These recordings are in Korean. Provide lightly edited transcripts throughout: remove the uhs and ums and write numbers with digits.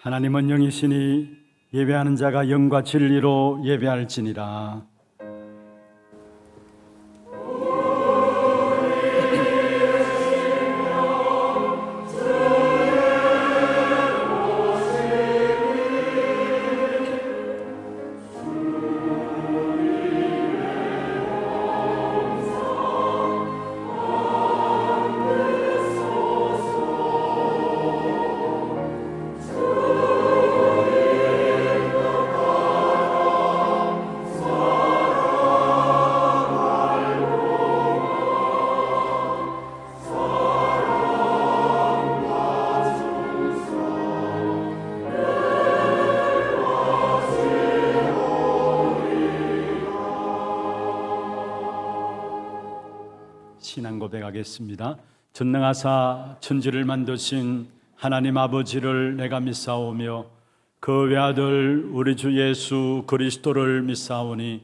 하나님은 영이시니 예배하는 자가 영과 진리로 예배할지니라. 신앙 고백하겠습니다. 전능하사 천지를 만드신 하나님 아버지를 내가 믿사오며 그 외아들 우리 주 예수 그리스도를 믿사오니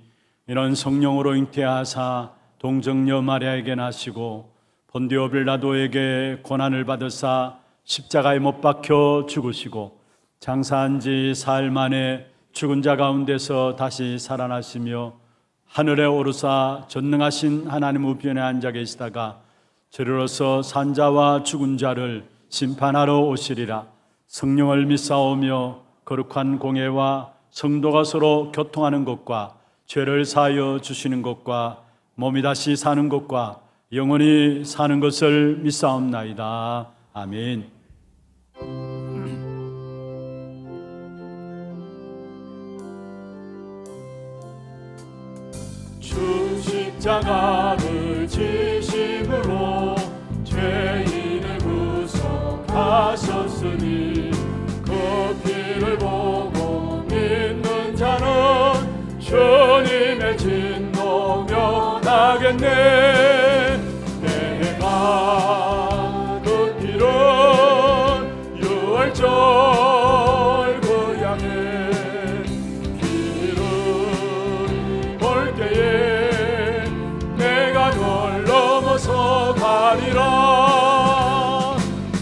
이는 성령으로 잉태하사 동정녀 마리아에게 나시고 본디오 빌라도에게 고난을 받으사 십자가에 못 박혀 죽으시고 장사한 지 사흘 만에 죽은 자 가운데서 다시 살아나시며 하늘에 오르사 전능하신 하나님 우편에 앉아 계시다가 저리로서 산자와 죽은 자를 심판하러 오시리라. 성령을 믿사오며 거룩한 공예와 성도가 서로 교통하는 것과 죄를 사하여 주시는 것과 몸이 다시 사는 것과 영원히 사는 것을 믿사옵나이다. 아멘. 십자가를 지심으로 죄인을 구속하셨으니 그 피를 보고 믿는 자는 주님의 진노 면하겠네. 내가 그 피를 유월절 그 양의 피를 볼 때에 넘어서 가리라.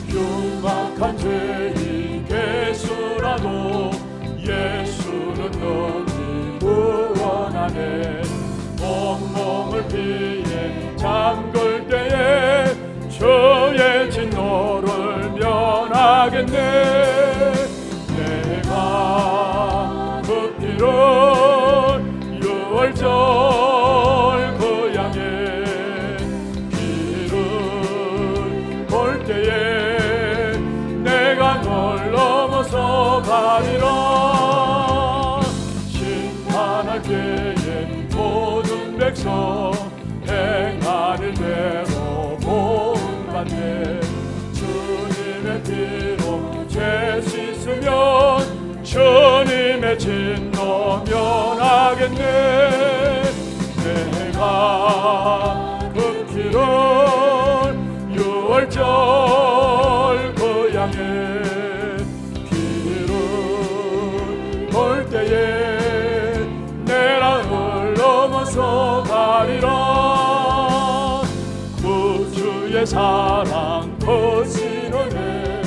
흉악한 죄인 개수라도 예수는 능히 구원하네. 온몸을 피해 잠글 때에 주의 진노를 면하겠네. 내가 그 피를 유월절 그 양의 내가 널 넘어서 가리라. 심판할 때에 모든 백성 행하는 대로 보응받네. 주님의 피로 죄 씻으면 주님의 진노 면하겠네. 내가 그 피를 유월절 그 양의 피를 볼 때에 내랑을 넘어서 가리라. 구주의 사랑 거신 은혜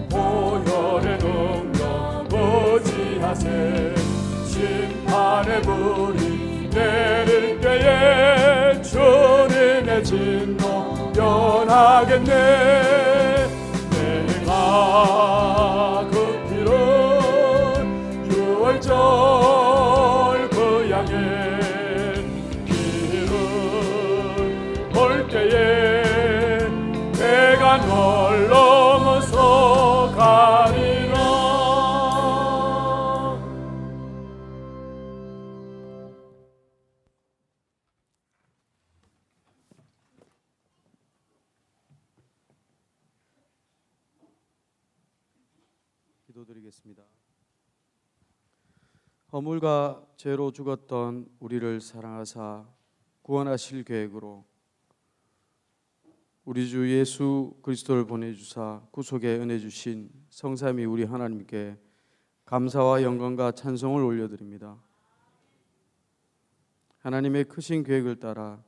보혈의 능력 의지하세. 심판의 불이 내릴 때에 주님의 진노 면하겠네. 내가 그 피를 유월절 그 양의 피를 볼 때에 내가 널 넘어서 가리라. 기도드리겠습니다. 허물과 죄로 죽었던 우리를 사랑하사 구원하실 계획으로 우리 주 예수 그리스도를 보내주사 구속의 은혜 주신 성삼위 우리 하나님께 감사와 영광과 찬송을 올려드립니다. 하나님의 크신 계획을 따라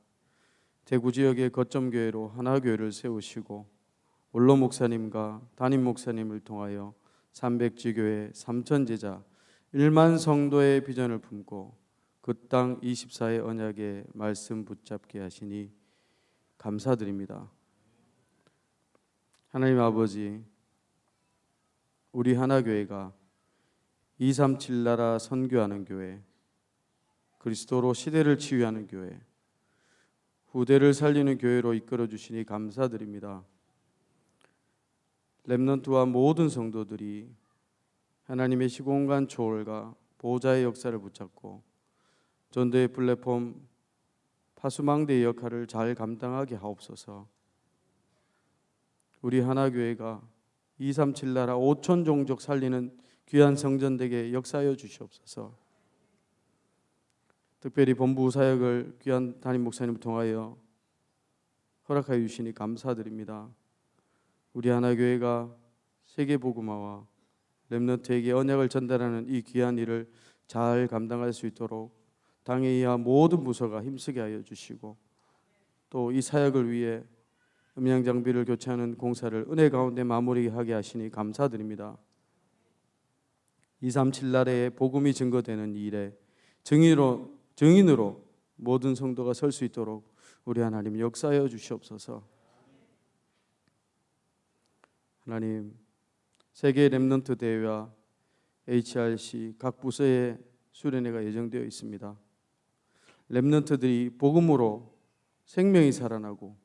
대구 지역의 거점교회로 하나교회를 세우시고 원로 목사님과 담임 목사님을 통하여 300지교회 3,000제자 1만 성도의 비전을 품고 그 땅 24의 언약의 말씀 붙잡게 하시니 감사드립니다. 하나님 아버지, 우리 하나교회가 237 나라 선교하는 교회, 그리스도로 시대를 치유하는 교회, 후대를 살리는 교회로 이끌어 주시니 감사드립니다. 렘넌트와 모든 성도들이 하나님의 시공간 초월과 보호자의 역사를 붙잡고 전도의 플랫폼 파수망대의 역할을 잘 감당하게 하옵소서. 우리 하나교회가 237 나라 5천 종족 살리는 귀한 성전되게 역사하여 주시옵소서. 특별히 본부 사역을 귀한 담임 목사님을 통하여 허락하여 주시니 감사드립니다. 우리 하나교회가 세계복음화와 렘넌트에게 언약을 전달하는 이 귀한 일을 잘 감당할 수 있도록 당에 이하 모든 부서가 힘쓰게 하여 주시고, 또 이 사역을 위해 음향 장비를 교체하는 공사를 은혜 가운데 마무리하게 하시니 감사드립니다. 237 나라에 복음이 증거되는 일에 증인으로 모든 성도가 설 수 있도록 우리 하나님 역사하여 주시옵소서. 하나님, 세계 렘넌트 대회와 HRC 각 부서에 수련회가 예정되어 있습니다. 렘넌트들이 복음으로 생명이 살아나고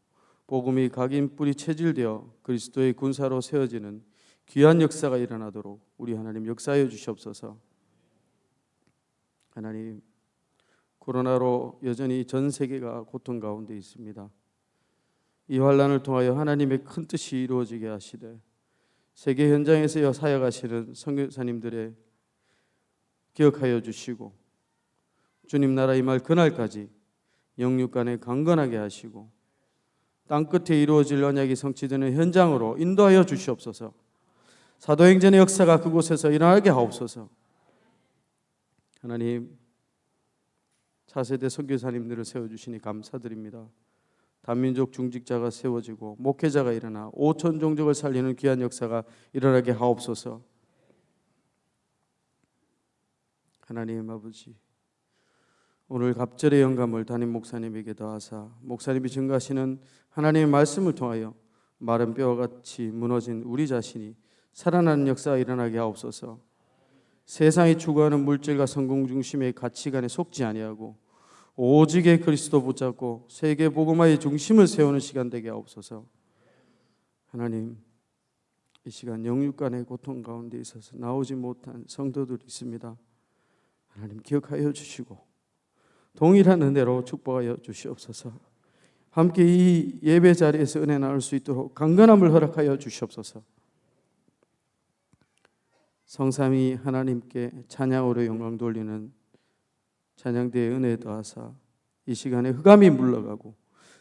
복음이 각인 뿌리 체질되어 그리스도의 군사로 세워지는 귀한 역사가 일어나도록 우리 하나님 역사하여 주시옵소서. 하나님, 코로나로 여전히 전 세계가 고통 가운데 있습니다. 이 환난을 통하여 하나님의 큰 뜻이 이루어지게 하시되 세계 현장에서 사역하시는 선교사님들의 기억하여 주시고 주님 나라 임할 그날까지 영육 간에 강건하게 하시고 땅끝에 이루어질 언약이 성취되는 현장으로 인도하여 주시옵소서. 사도행전의 역사가 그곳에서 일어나게 하옵소서. 하나님, 차세대 선교사님들을 세워주시니 감사드립니다. 단민족 중직자가 세워지고 목회자가 일어나 5천 종족을 살리는 귀한 역사가 일어나게 하옵소서. 하나님 아버지, 오늘 갑절의 영감을 담임 목사님에게 더하사 목사님이 증거하시는 하나님의 말씀을 통하여 마른 뼈와 같이 무너진 우리 자신이 살아나는 역사가 일어나게 하옵소서. 세상이 추구하는 물질과 성공 중심의 가치관에 속지 아니하고 오직의 그리스도 붙잡고 세계 복음화의 중심을 세우는 시간 되게 하옵소서. 하나님, 이 시간 영육간의 고통 가운데 있어서 나오지 못한 성도들이 있습니다. 하나님 기억하여 주시고 동일한 은혜로 축복하여 주시옵소서. 함께 이 예배 자리에서 은혜 나눌 수 있도록 강건함을 허락하여 주시옵소서. 성삼위 하나님께 찬양으로 영광 돌리는 찬양대의 은혜 더하사 이 시간에 흑암이 물러가고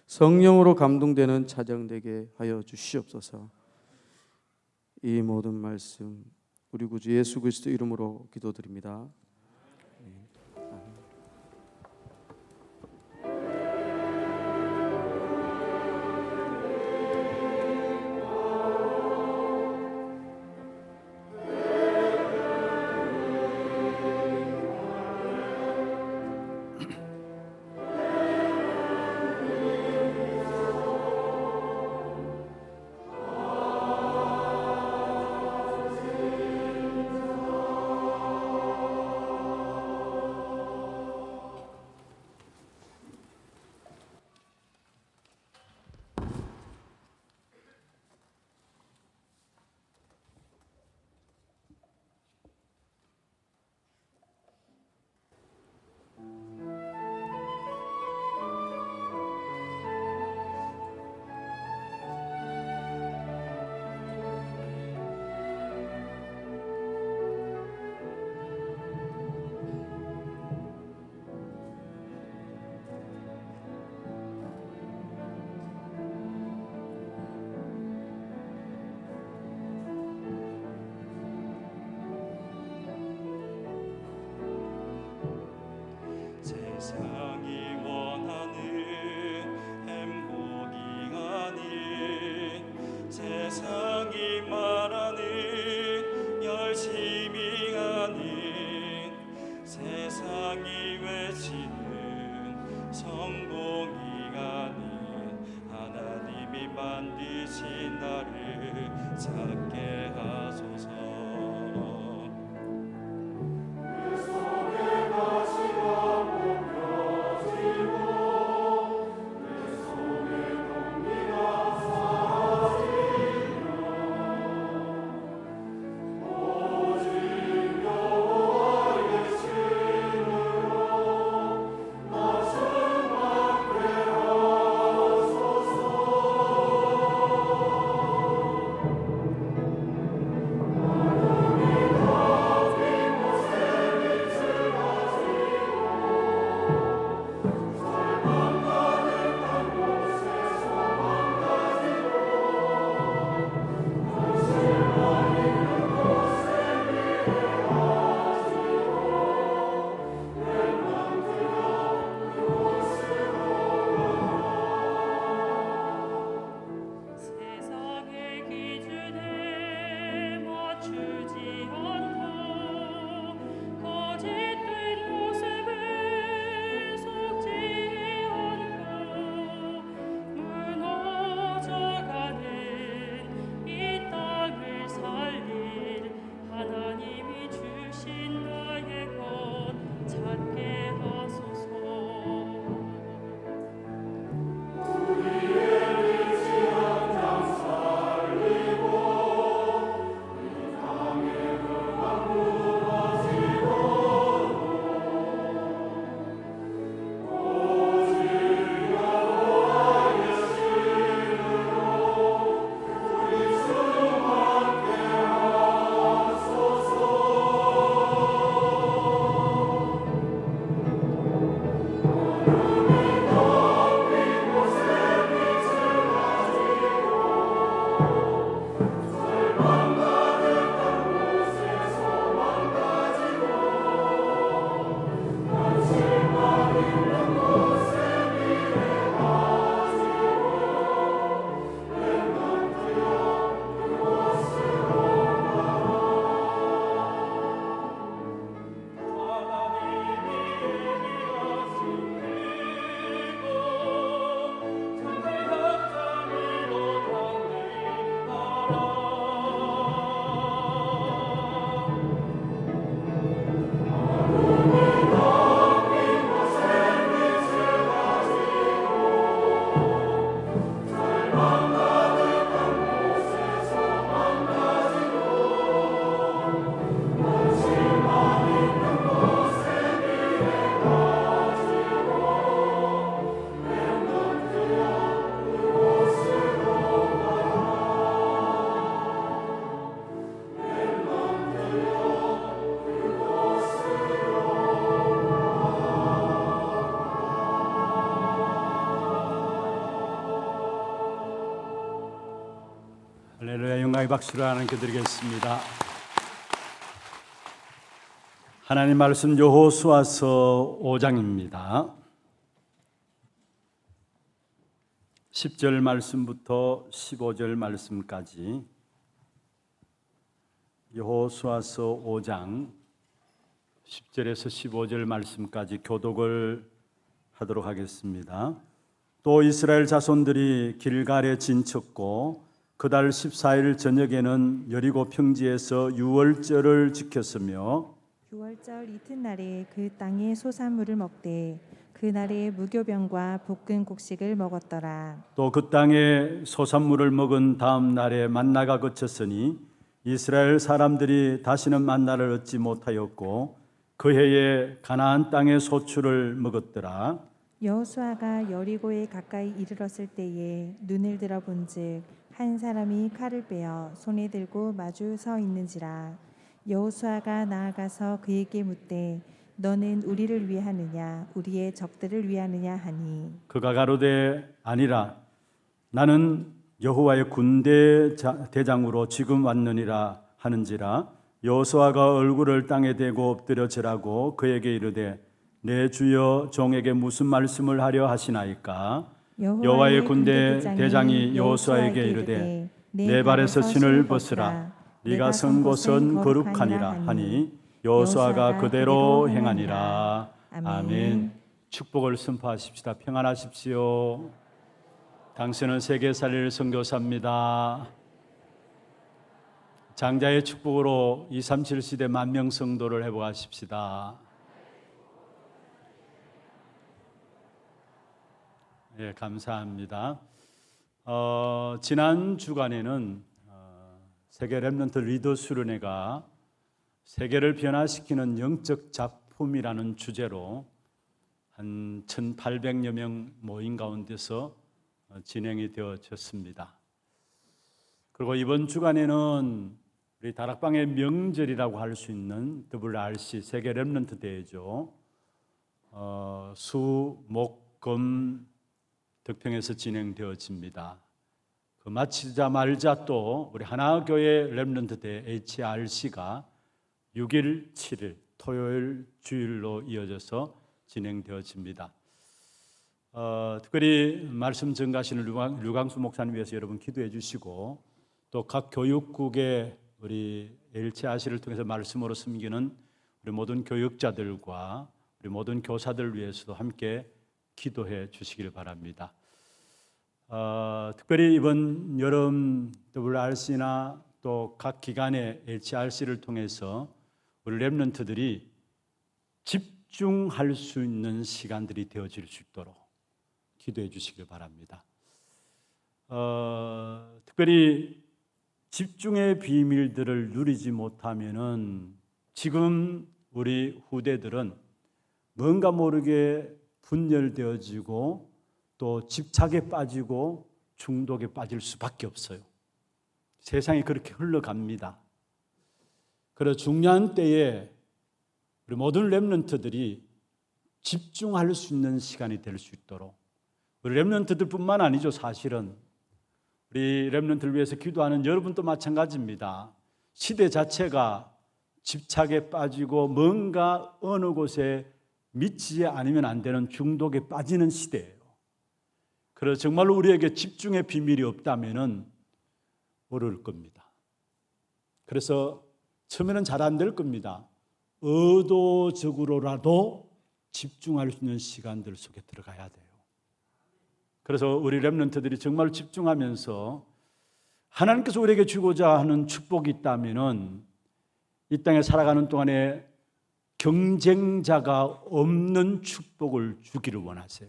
성령으로 감동되는 찬양되게 하여 주시옵소서. 이 모든 말씀 우리 구주 예수 그리스도 이름으로 기도드립니다. 세상이 원하는 행복이 아닌 세상이 말하는 찾게 하소서. 세상의 기준에 맞추지 않고 거짓된 모습에 속지 않고 무너져가는 이 땅을 살릴 하나님이 주신 나의 것 찾게 하소서. 할렐루야. 영광의 박수를 하나님께 드리겠습니다. 하나님 말씀 여호수아서 5장입니다. 10절 말씀부터 15절 말씀까지 여호수아서 5장 10절에서 15절 말씀까지 교독을 하도록 하겠습니다. 또 이스라엘 자손들이 길갈에 진쳤고 그달 14일 저녁에는 여리고 평지에서 유월절을 지켰으며 유월절 이튿날에 그 땅의 소산물을 먹되 그날에 무교병과 볶은 곡식을 먹었더라. 또 그 땅에 소산물을 먹은 다음 날에 만나가 그쳤으니 이스라엘 사람들이 다시는 만나를 얻지 못하였고 그 해에 가나안 땅의 소출을 먹었더라. 여호수아가 여리고에 가까이 이르렀을 때에 눈을 들어 본즉 한 사람이 칼을 빼어 손에 들고 마주 서 있는지라. 여호수아가 나아가서 그에게 묻되 너는 우리를 위하느냐 우리의 적들을 위하느냐 하니 그가 가로되 아니라 나는 여호와의 군대 대장으로 지금 왔느니라 하는지라. 여호수아가 얼굴을 땅에 대고 엎드려 절하고 그에게 이르되 내 주여 종에게 무슨 말씀을 하려 하시나이까. 여호와의 군대 대장이 여호수아에게 이르되 내 발에서 신을 벗으라. 네가 선 곳은 거룩하니라 하니 여호수아가 그대로 행하니라. 아멘. 축복을 선포하십시다. 평안하십시오. 당신은 세계 살릴 선교사입니다. 장자의 축복으로 237 시대 만명 성도를 회복하십시다. 예, 감사합니다. 지난 주간에는 세계 렘넌트 리더 수련회가 세계를 변화시키는 영적 작품이라는 주제로 한 1,800여 명 모임 가운데서 진행이 되어졌습니다. 그리고 이번 주간에는 우리 다락방의 명절이라고 할 수 있는 WRC 세계 렘넌트 대회죠. 수, 목, 금 덕평에서 진행되어집니다. 그 마치자마자 또 우리 하나교회 렘넌트 대회 HRC가 6일, 7일 토요일 주일로 이어져서 진행되어집니다. 특별히 말씀 전가하시는 류광수 목사님 위해서 여러분 기도해 주시고 또 각 교육국의 우리 HRC를 통해서 말씀으로 섬기는 우리 모든 교육자들과 우리 모든 교사들 위해서도 함께 기도해 주시길 바랍니다. 특별히 이번 여름 WRC나 또 각 기관의 HRC를 통해서 우리 렘넌트들이 집중할 수 있는 시간들이 되어질 수 있도록 기도해 주시길 바랍니다. 특별히 집중의 비밀들을 누리지 못하면은 지금 우리 후대들은 뭔가 모르게 분열되어지고 또 집착에 빠지고 중독에 빠질 수밖에 없어요. 세상이 그렇게 흘러갑니다. 그래서 중요한 때에 우리 모든 렘넌트들이 집중할 수 있는 시간이 될 수 있도록 우리 렘넌트들뿐만 아니죠. 사실은 우리 렘넌트를 위해서 기도하는 여러분도 마찬가지입니다. 시대 자체가 집착에 빠지고 뭔가 어느 곳에 미치지 않으면 안 되는 중독에 빠지는 시대예요. 그래서 정말로 우리에게 집중의 비밀이 없다면은 어려울 겁니다. 그래서 처음에는 잘 안 될 겁니다. 의도적으로라도 집중할 수 있는 시간들 속에 들어가야 돼요. 그래서 우리 렘넌트들이 정말 집중하면서 하나님께서 우리에게 주고자 하는 축복이 있다면은 이 땅에 살아가는 동안에 경쟁자가 없는 축복을 주기를 원하세요.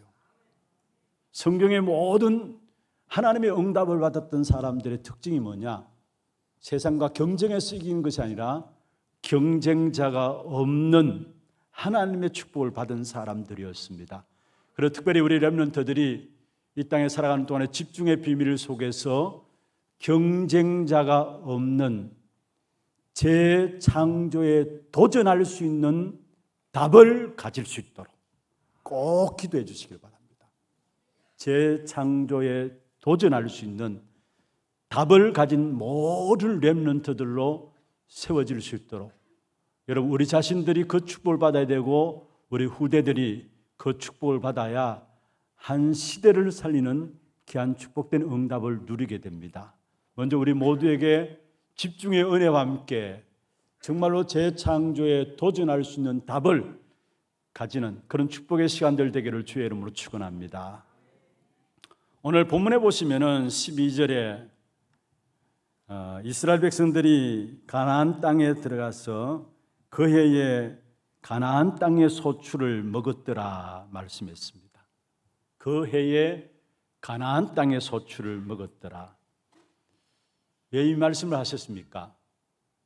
성경의 모든 하나님의 응답을 받았던 사람들의 특징이 뭐냐? 세상과 경쟁에서 이기는 것이 아니라 경쟁자가 없는 하나님의 축복을 받은 사람들이었습니다. 그리고 특별히 우리 렘넌트들이 이 땅에 살아가는 동안에 집중의 비밀 속에서 경쟁자가 없는 재창조에 도전할 수 있는 답을 가질 수 있도록 꼭 기도해 주시길 바랍니다. 재창조에 도전할 수 있는 답을 가진 모든 렘넌트들로 세워질 수 있도록 여러분 우리 자신들이 그 축복을 받아야 되고 우리 후대들이 그 축복을 받아야 한 시대를 살리는 귀한 축복된 응답을 누리게 됩니다. 먼저 우리 모두에게 집중의 은혜와 함께 정말로 재창조에 도전할 수 있는 답을 가지는 그런 축복의 시간들 되기를 주의 이름으로 축원합니다. 오늘 본문에 보시면은 12절에 이스라엘 백성들이 가나안 땅에 들어가서 그 해에 가나안 땅의 소출을 먹었더라 말씀했습니다. 그 해에 가나안 땅의 소출을 먹었더라. 왜 이 말씀을 하셨습니까?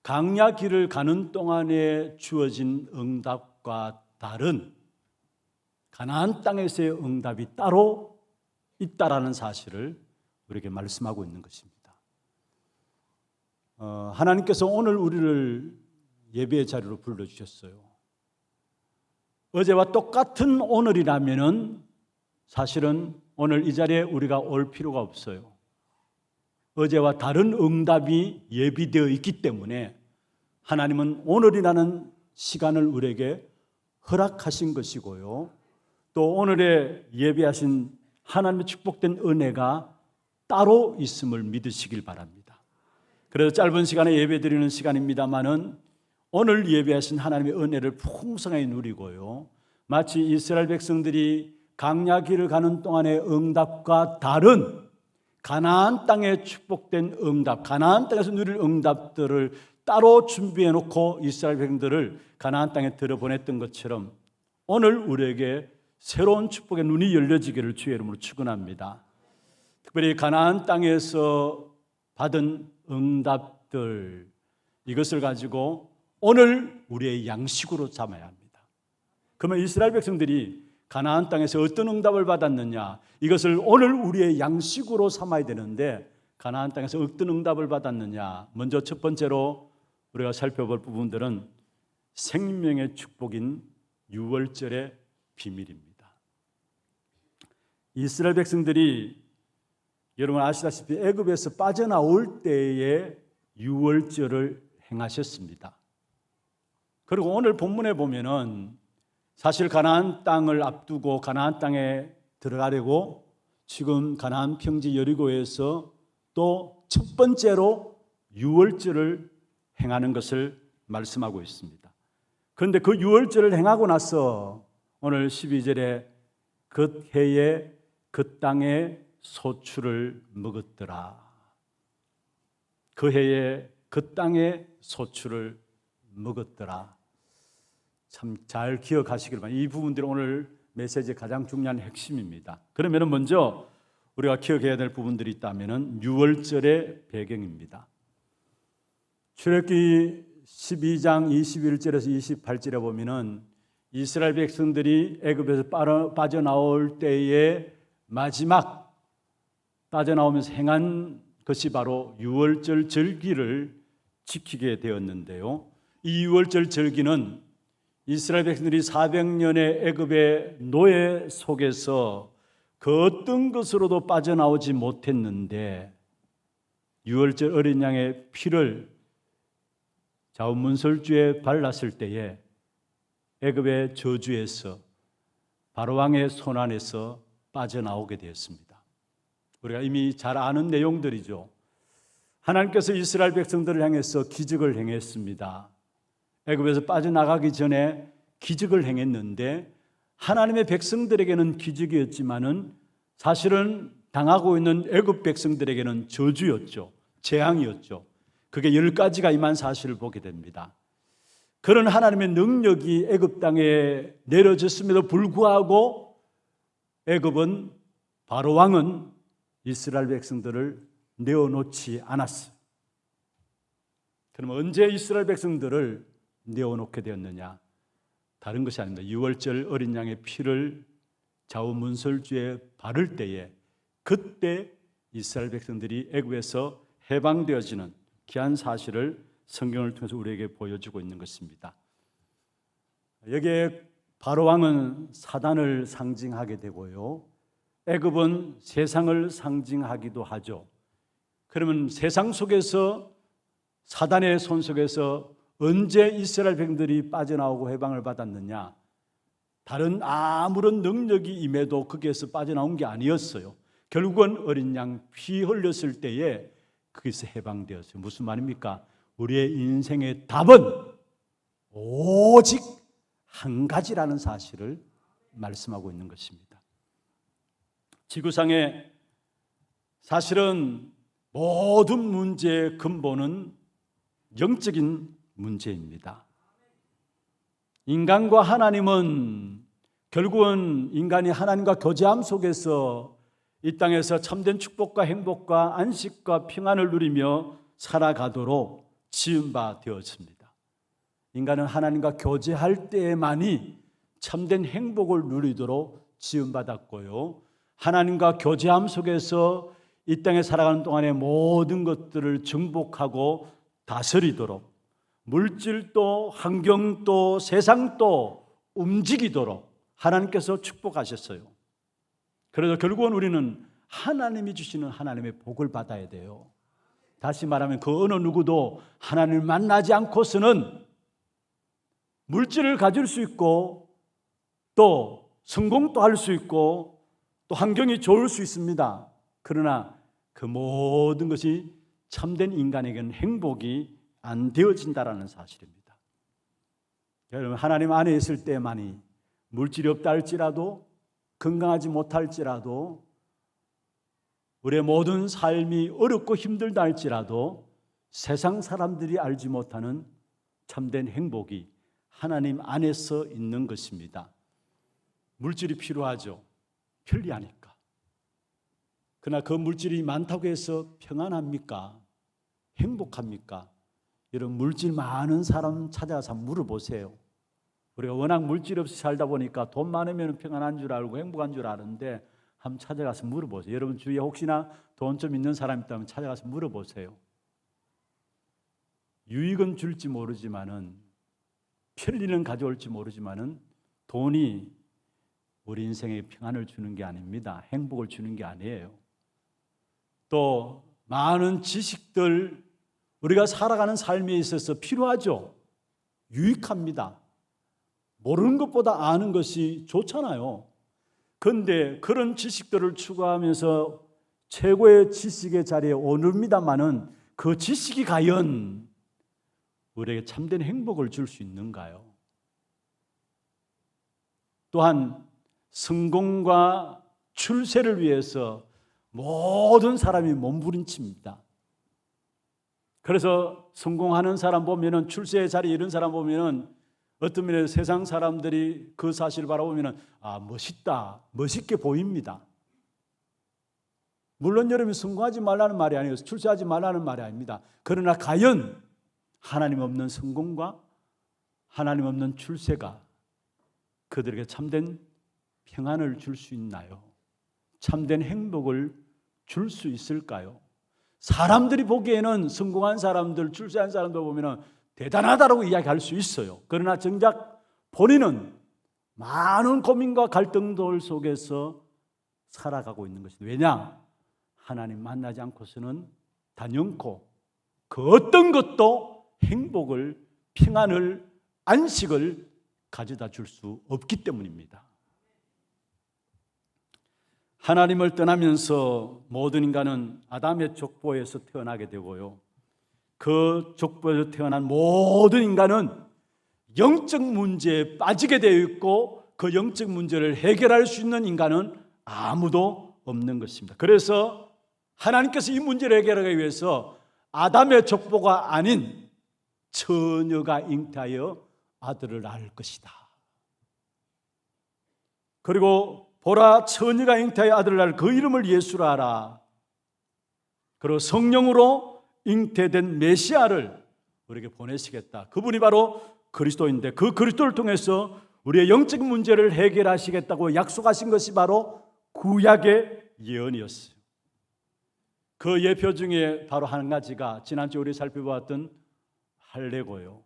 강야 길을 가는 동안에 주어진 응답과 다른 가나안 땅에서의 응답이 따로 있다라는 사실을 우리에게 말씀하고 있는 것입니다. 하나님께서 오늘 우리를 예배의 자리로 불러주셨어요. 어제와 똑같은 오늘이라면은 사실은 오늘 이 자리에 우리가 올 필요가 없어요. 어제와 다른 응답이 예비되어 있기 때문에 하나님은 오늘이라는 시간을 우리에게 허락하신 것이고요. 또 오늘에 예배하신 하나님의 축복된 은혜가 따로 있음을 믿으시길 바랍니다. 그래서 짧은 시간에 예배드리는 시간입니다만은 오늘 예배하신 하나님의 은혜를 풍성하게 누리고요. 마치 이스라엘 백성들이 강야 길을 가는 동안의 응답과 다른 가나안 땅에 축복된 응답, 가나안 땅에서 누릴 응답들을 따로 준비해 놓고 이스라엘 백성들을 가나안 땅에 들어보냈던 것처럼 오늘 우리에게 새로운 축복의 눈이 열려지기를 주의 이름으로 축원합니다. 특별히 가나안 땅에서 받은 응답들, 이것을 가지고 오늘 우리의 양식으로 삼아야 합니다. 그러면 이스라엘 백성들이 가나안 땅에서 어떤 응답을 받았느냐, 이것을 오늘 우리의 양식으로 삼아야 되는데 가나안 땅에서 어떤 응답을 받았느냐, 먼저 첫 번째로 우리가 살펴볼 부분들은 생명의 축복인 유월절의 비밀입니다. 이스라엘 백성들이 여러분 아시다시피 애굽에서 빠져나올 때에 유월절을 행하셨습니다. 그리고 오늘 본문에 보면은 사실 가나안 땅을 앞두고 가나안 땅에 들어가려고 지금 가나안 평지 여리고에서 또 첫 번째로 유월절을 행하는 것을 말씀하고 있습니다. 그런데 그 유월절을 행하고 나서 오늘 12절에 그 해에 그 땅에 소출을 먹었더라. 그 해에 그 땅에 소출을 먹었더라. 참 잘 기억하시길 바랍니다. 이 부분들이 오늘 메시지의 가장 중요한 핵심입니다. 그러면 먼저 우리가 기억해야 될 부분들이 있다면 유월절의 배경입니다. 출애굽기 12장 21절에서 28절에 보면은 이스라엘 백성들이 애굽에서 빠져나올 때에 마지막 빠져나오면서 행한 것이 바로 유월절 절기를 지키게 되었는데요. 이 유월절 절기는 이스라엘 백성들이 400년의 애굽의 노예 속에서 그 어떤 것으로도 빠져나오지 못했는데 유월절 어린 양의 피를 좌우문설주에 발랐을 때에 애굽의 저주에서 바로왕의 손안에서 빠져나오게 되었습니다. 우리가 이미 잘 아는 내용들이죠. 하나님께서 이스라엘 백성들을 향해서 기적을 행했습니다. 애굽에서 빠져나가기 전에 기적을 행했는데 하나님의 백성들에게는 기적이었지만은 사실은 당하고 있는 애굽 백성들에게는 저주였죠. 재앙이었죠. 그게 10가지가 임한 사실을 보게 됩니다. 그런 하나님의 능력이 애굽 땅에 내려졌음에도 불구하고 애굽은 바로 왕은 이스라엘 백성들을 내어놓지 않았어요. 그럼 언제 이스라엘 백성들을 내어놓게 되었느냐? 다른 것이 아닙니다. 유월절 어린 양의 피를 좌우 문설주에 바를 때에 그때 이스라엘 백성들이 애굽에서 해방되어지는 귀한 사실을 성경을 통해서 우리에게 보여주고 있는 것입니다. 여기에 바로 왕은 사단을 상징하게 되고요. 애굽은 세상을 상징하기도 하죠. 그러면 세상 속에서 사단의 손 속에서 언제 이스라엘 백성들이 빠져나오고 해방을 받았느냐? 다른 아무런 능력이 임해도 거기에서 빠져나온 게 아니었어요. 결국은 어린 양 피 흘렸을 때에 거기서 해방되었어요. 무슨 말입니까? 우리의 인생의 답은 오직 한 가지라는 사실을 말씀하고 있는 것입니다. 지구상에 사실은 모든 문제의 근본은 영적인 문제입니다. 인간과 하나님은 결국은 인간이 하나님과 교제함 속에서 이 땅에서 참된 축복과 행복과 안식과 평안을 누리며 살아가도록 지은 바 되었습니다. 인간은 하나님과 교제할 때에만이 참된 행복을 누리도록 지은 받았고요. 하나님과 교제함 속에서 이 땅에 살아가는 동안에 모든 것들을 정복하고 다스리도록 물질도 환경도 세상도 움직이도록 하나님께서 축복하셨어요. 그래서 결국은 우리는 하나님이 주시는 하나님의 복을 받아야 돼요. 다시 말하면 그 어느 누구도 하나님을 만나지 않고서는 물질을 가질 수 있고 또 성공도 할 수 있고 또 환경이 좋을 수 있습니다. 그러나 그 모든 것이 참된 인간에게는 행복이 안 되어진다라는 사실입니다. 여러분, 하나님 안에 있을 때만이 물질이 없다 할지라도 건강하지 못할지라도 우리의 모든 삶이 어렵고 힘들다 할지라도 세상 사람들이 알지 못하는 참된 행복이 하나님 안에서 있는 것입니다. 물질이 필요하죠. 편리하니까. 그러나 그 물질이 많다고 해서 평안합니까? 행복합니까? 이런 물질 많은 사람 찾아가서 물어보세요. 우리가 워낙 물질 없이 살다 보니까 돈 많으면 평안한 줄 알고 행복한 줄 아는데 한번 찾아가서 물어보세요. 여러분 주위에 혹시나 돈 좀 있는 사람 있다면 찾아가서 물어보세요. 유익은 줄지 모르지만은, 편리는 가져올지 모르지만은 돈이 우리 인생에 평안을 주는 게 아닙니다. 행복을 주는 게 아니에요. 또 많은 지식들, 우리가 살아가는 삶에 있어서 필요하죠. 유익합니다. 모르는 것보다 아는 것이 좋잖아요. 그런데 그런 지식들을 추구하면서 최고의 지식의 자리에 오릅니다마는 그 지식이 과연 우리에게 참된 행복을 줄 수 있는가요? 또한 성공과 출세를 위해서 모든 사람이 몸부림칩니다. 그래서 성공하는 사람 보면은, 출세의 자리에 이른 사람 보면은, 어떤 면에 세상 사람들이 그 사실을 바라보면은 멋있다, 멋있게 보입니다. 물론 여러분이 성공하지 말라는 말이 아니고 출세하지 말라는 말이 아닙니다. 그러나 과연 하나님 없는 성공과 하나님 없는 출세가 그들에게 참된 평안을 줄 수 있나요? 참된 행복을 줄 수 있을까요? 사람들이 보기에는 성공한 사람들, 출세한 사람들 보면은 대단하다고 이야기할 수 있어요. 그러나 정작 본인은 많은 고민과 갈등들 속에서 살아가고 있는 것입니다. 왜냐? 하나님 만나지 않고서는 단연코 그 어떤 것도 행복을, 평안을, 안식을 가져다 줄 수 없기 때문입니다. 하나님을 떠나면서 모든 인간은 아담의 족보에서 태어나게 되고요, 그 족보에서 태어난 모든 인간은 영적 문제에 빠지게 되어 있고, 그 영적 문제를 해결할 수 있는 인간은 아무도 없는 것입니다. 그래서 하나님께서 이 문제를 해결하기 위해서 아담의 족보가 아닌 처녀가 잉태하여 아들을 낳을 것이다. 그리고 보라, 처녀가 잉태하여 아들을 낳을 그 이름을 예수라 하라. 그리고 성령으로 잉태된 메시아를 우리에게 보내시겠다. 그분이 바로 그리스도인데, 그 그리스도를 통해서 우리의 영적 문제를 해결하시겠다고 약속하신 것이 바로 구약의 예언이었어요. 그 예표 중에 바로 한 가지가 지난주에 우리 살펴보았던 할례고요.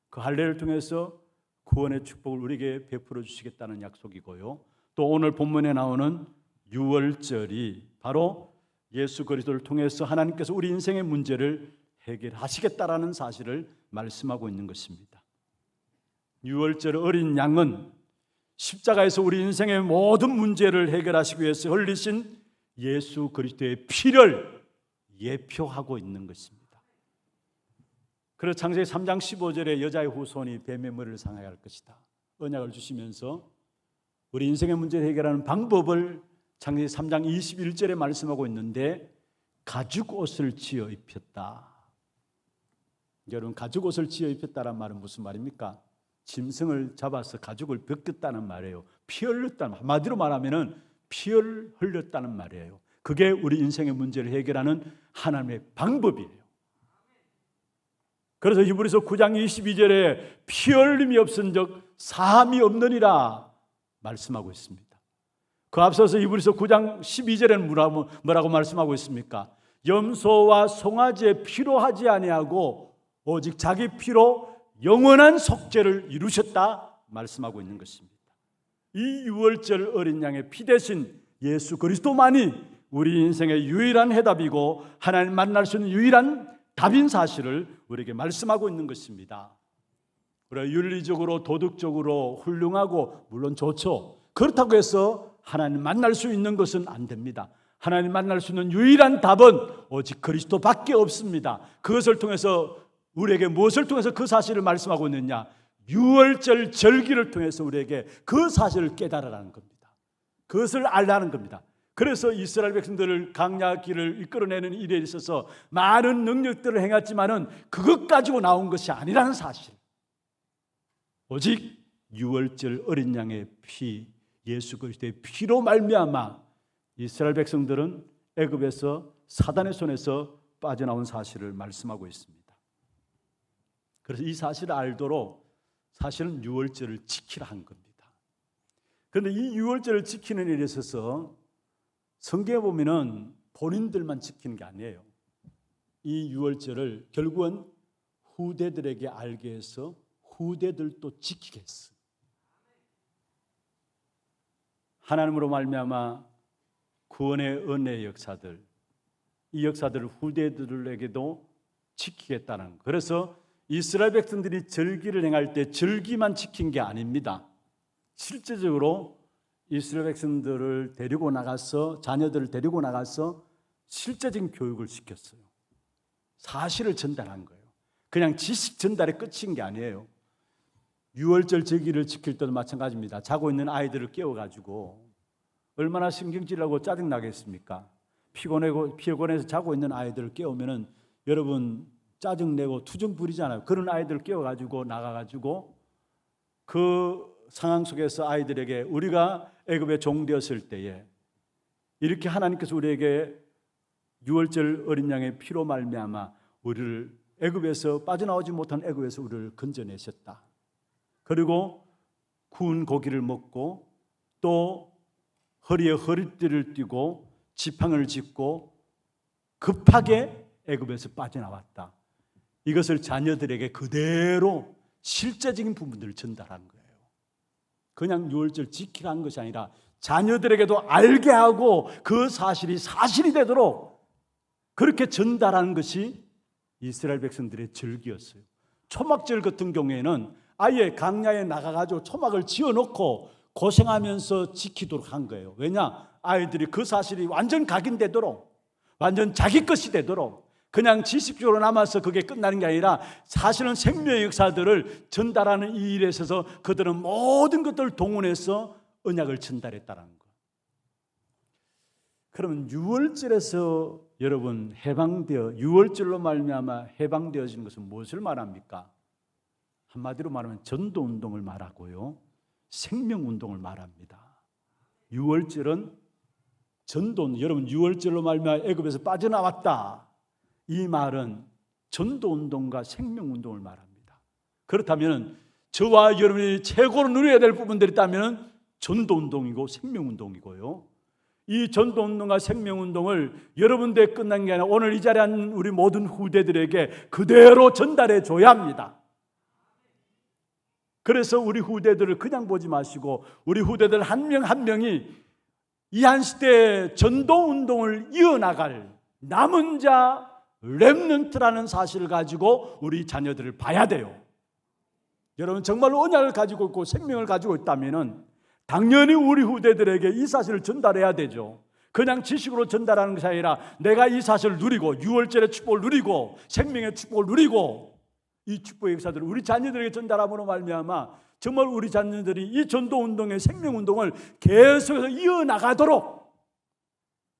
그 할례를 통해서 구원의 축복을 우리에게 베풀어 주시겠다는 약속이고요, 또 오늘 본문에 나오는 유월절이 바로 예수 그리스도를 통해서 하나님께서 우리 인생의 문제를 해결하시겠다라는 사실을 말씀하고 있는 것입니다. 유월절 어린 양은 십자가에서 우리 인생의 모든 문제를 해결하시기 위해서 흘리신 예수 그리스도의 피를 예표하고 있는 것입니다. 그래서 창세기 3장 15절에 여자의 후손이 뱀의 머리를 상하게 할 것이다, 언약을 주시면서 우리 인생의 문제를 해결하는 방법을 창세기 3장 21절에 말씀하고 있는데, 가죽 옷을 지어 입혔다. 여러분, 가죽 옷을 지어 입혔다는 말은 무슨 말입니까? 짐승을 잡아서 가죽을 벗겼다는 말이에요. 피 흘렸다는, 한마디로 말하면 피를 흘렸다는 말이에요. 그게 우리 인생의 문제를 해결하는 하나님의 방법이에요. 그래서 히브리서 9장 22절에 피 흘림이 없은즉 사함이 없느니라 말씀하고 있습니다. 그 앞서서 히브리서 9장 12절에는 뭐라고 말씀하고 있습니까? 염소와 송아지의 피로 하지 아니하고 오직 자기 피로 영원한 속죄를 이루셨다 말씀하고 있는 것입니다. 이 유월절 어린 양의 피 대신 예수 그리스도만이 우리 인생의 유일한 해답이고 하나님 만날 수 있는 유일한 답인 사실을 우리에게 말씀하고 있는 것입니다. 그래, 윤리적으로 도덕적으로 훌륭하고 물론 좋죠. 그렇다고 해서 하나님 만날 수 있는 것은 안 됩니다. 하나님 만날 수 있는 유일한 답은 오직 그리스도밖에 없습니다. 그것을 통해서 우리에게 무엇을 통해서 그 사실을 말씀하고 있느냐? 유월절 절기를 통해서 우리에게 그 사실을 깨달으라는 겁니다. 그것을 알라는 겁니다. 그래서 이스라엘 백성들을 광야 길을 이끌어내는 일에 있어서 많은 능력들을 행했지만은 그것 가지고 나온 것이 아니라는 사실. 오직 유월절 어린 양의 피, 예수 그리스도의 피로 말미암아 이스라엘 백성들은 애굽에서 사단의 손에서 빠져나온 사실을 말씀하고 있습니다. 그래서 이 사실을 알도록 사실은 유월절을 지키라 한 겁니다. 그런데 이 유월절을 지키는 일에 있어서 성경에 보면은 본인들만 지키는 게 아니에요. 이 유월절을 결국은 후대들에게 알게 해서 후대들도 지키게 했어. 하나님으로 말미암아 구원의 은혜의 역사들, 이 역사들을 후대들에게도 지키겠다는 것. 그래서 이스라엘 백성들이 절기를 행할 때 절기만 지킨 게 아닙니다. 실제적으로 이스라엘 백성들을 데리고 나가서, 자녀들을 데리고 나가서 실제적인 교육을 시켰어요. 사실을 전달한 거예요. 그냥 지식 전달의 끝인 게 아니에요. 유월절 절기를 지킬 때도 마찬가지입니다. 자고 있는 아이들을 깨워가지고 얼마나 신경질하고 짜증나겠습니까? 피곤해서 자고 있는 아이들을 깨우면은 여러분 짜증내고 투정 부리잖아요. 그런 아이들을 깨워가지고 나가가지고 그 상황 속에서 아이들에게 우리가 애굽에 종되었을 때에 이렇게 하나님께서 우리에게 유월절 어린 양의 피로 말미암아 우리를 애굽에서 빠져나오지 못한 애굽에서 우리를 건져내셨다. 그리고 구운 고기를 먹고 또 허리에 허리띠를 띠고 지팡이를 짚고 급하게 애굽에서 빠져나왔다. 이것을 자녀들에게 그대로 실제적인 부분들을 전달한 거예요. 그냥 유월절 지키라는 것이 아니라 자녀들에게도 알게 하고 그 사실이 사실이 되도록 그렇게 전달하는 것이 이스라엘 백성들의 절기였어요. 초막절 같은 경우에는 아예 광야에 나가가지고 초막을 지어놓고 고생하면서 지키도록 한 거예요. 왜냐? 아이들이 그 사실이 완전 각인되도록, 완전 자기 것이 되도록, 그냥 지식적으로 남아서 그게 끝나는 게 아니라 사실은 생명의 역사들을 전달하는 이 일에 있어서 그들은 모든 것들을 동원해서 언약을 전달했다는 거. 그러면 유월절에서 여러분 해방되어, 유월절로 말미암아 해방되어지는 것은 무엇을 말합니까? 한마디로 말하면 전도운동을 말하고요, 생명운동을 말합니다. 유월절은 전도, 여러분 유월절로 말미암아 애굽에서 빠져나왔다, 이 말은 전도운동과 생명운동을 말합니다. 그렇다면 저와 여러분이 최고로 누려야 될 부분들이 있다면 전도운동이고 생명운동이고요, 이 전도운동과 생명운동을 여러분들에 끝난 게 아니라 오늘 이 자리에 앉은 우리 모든 후대들에게 그대로 전달해 줘야 합니다. 그래서 우리 후대들을 그냥 보지 마시고 우리 후대들 한 명 한 명이 이 한 시대의 전도운동을 이어나갈 남은 자 렘넌트라는 사실을 가지고 우리 자녀들을 봐야 돼요. 여러분 정말로 언약을 가지고 있고 생명을 가지고 있다면 당연히 우리 후대들에게 이 사실을 전달해야 되죠. 그냥 지식으로 전달하는 것이 아니라 내가 이 사실을 누리고 유월절의 축복을 누리고 생명의 축복을 누리고 이 축복의 역사들을 우리 자녀들에게 전달함으로 말미암아 정말 우리 자녀들이 이 전도운동의 생명운동을 계속해서 이어나가도록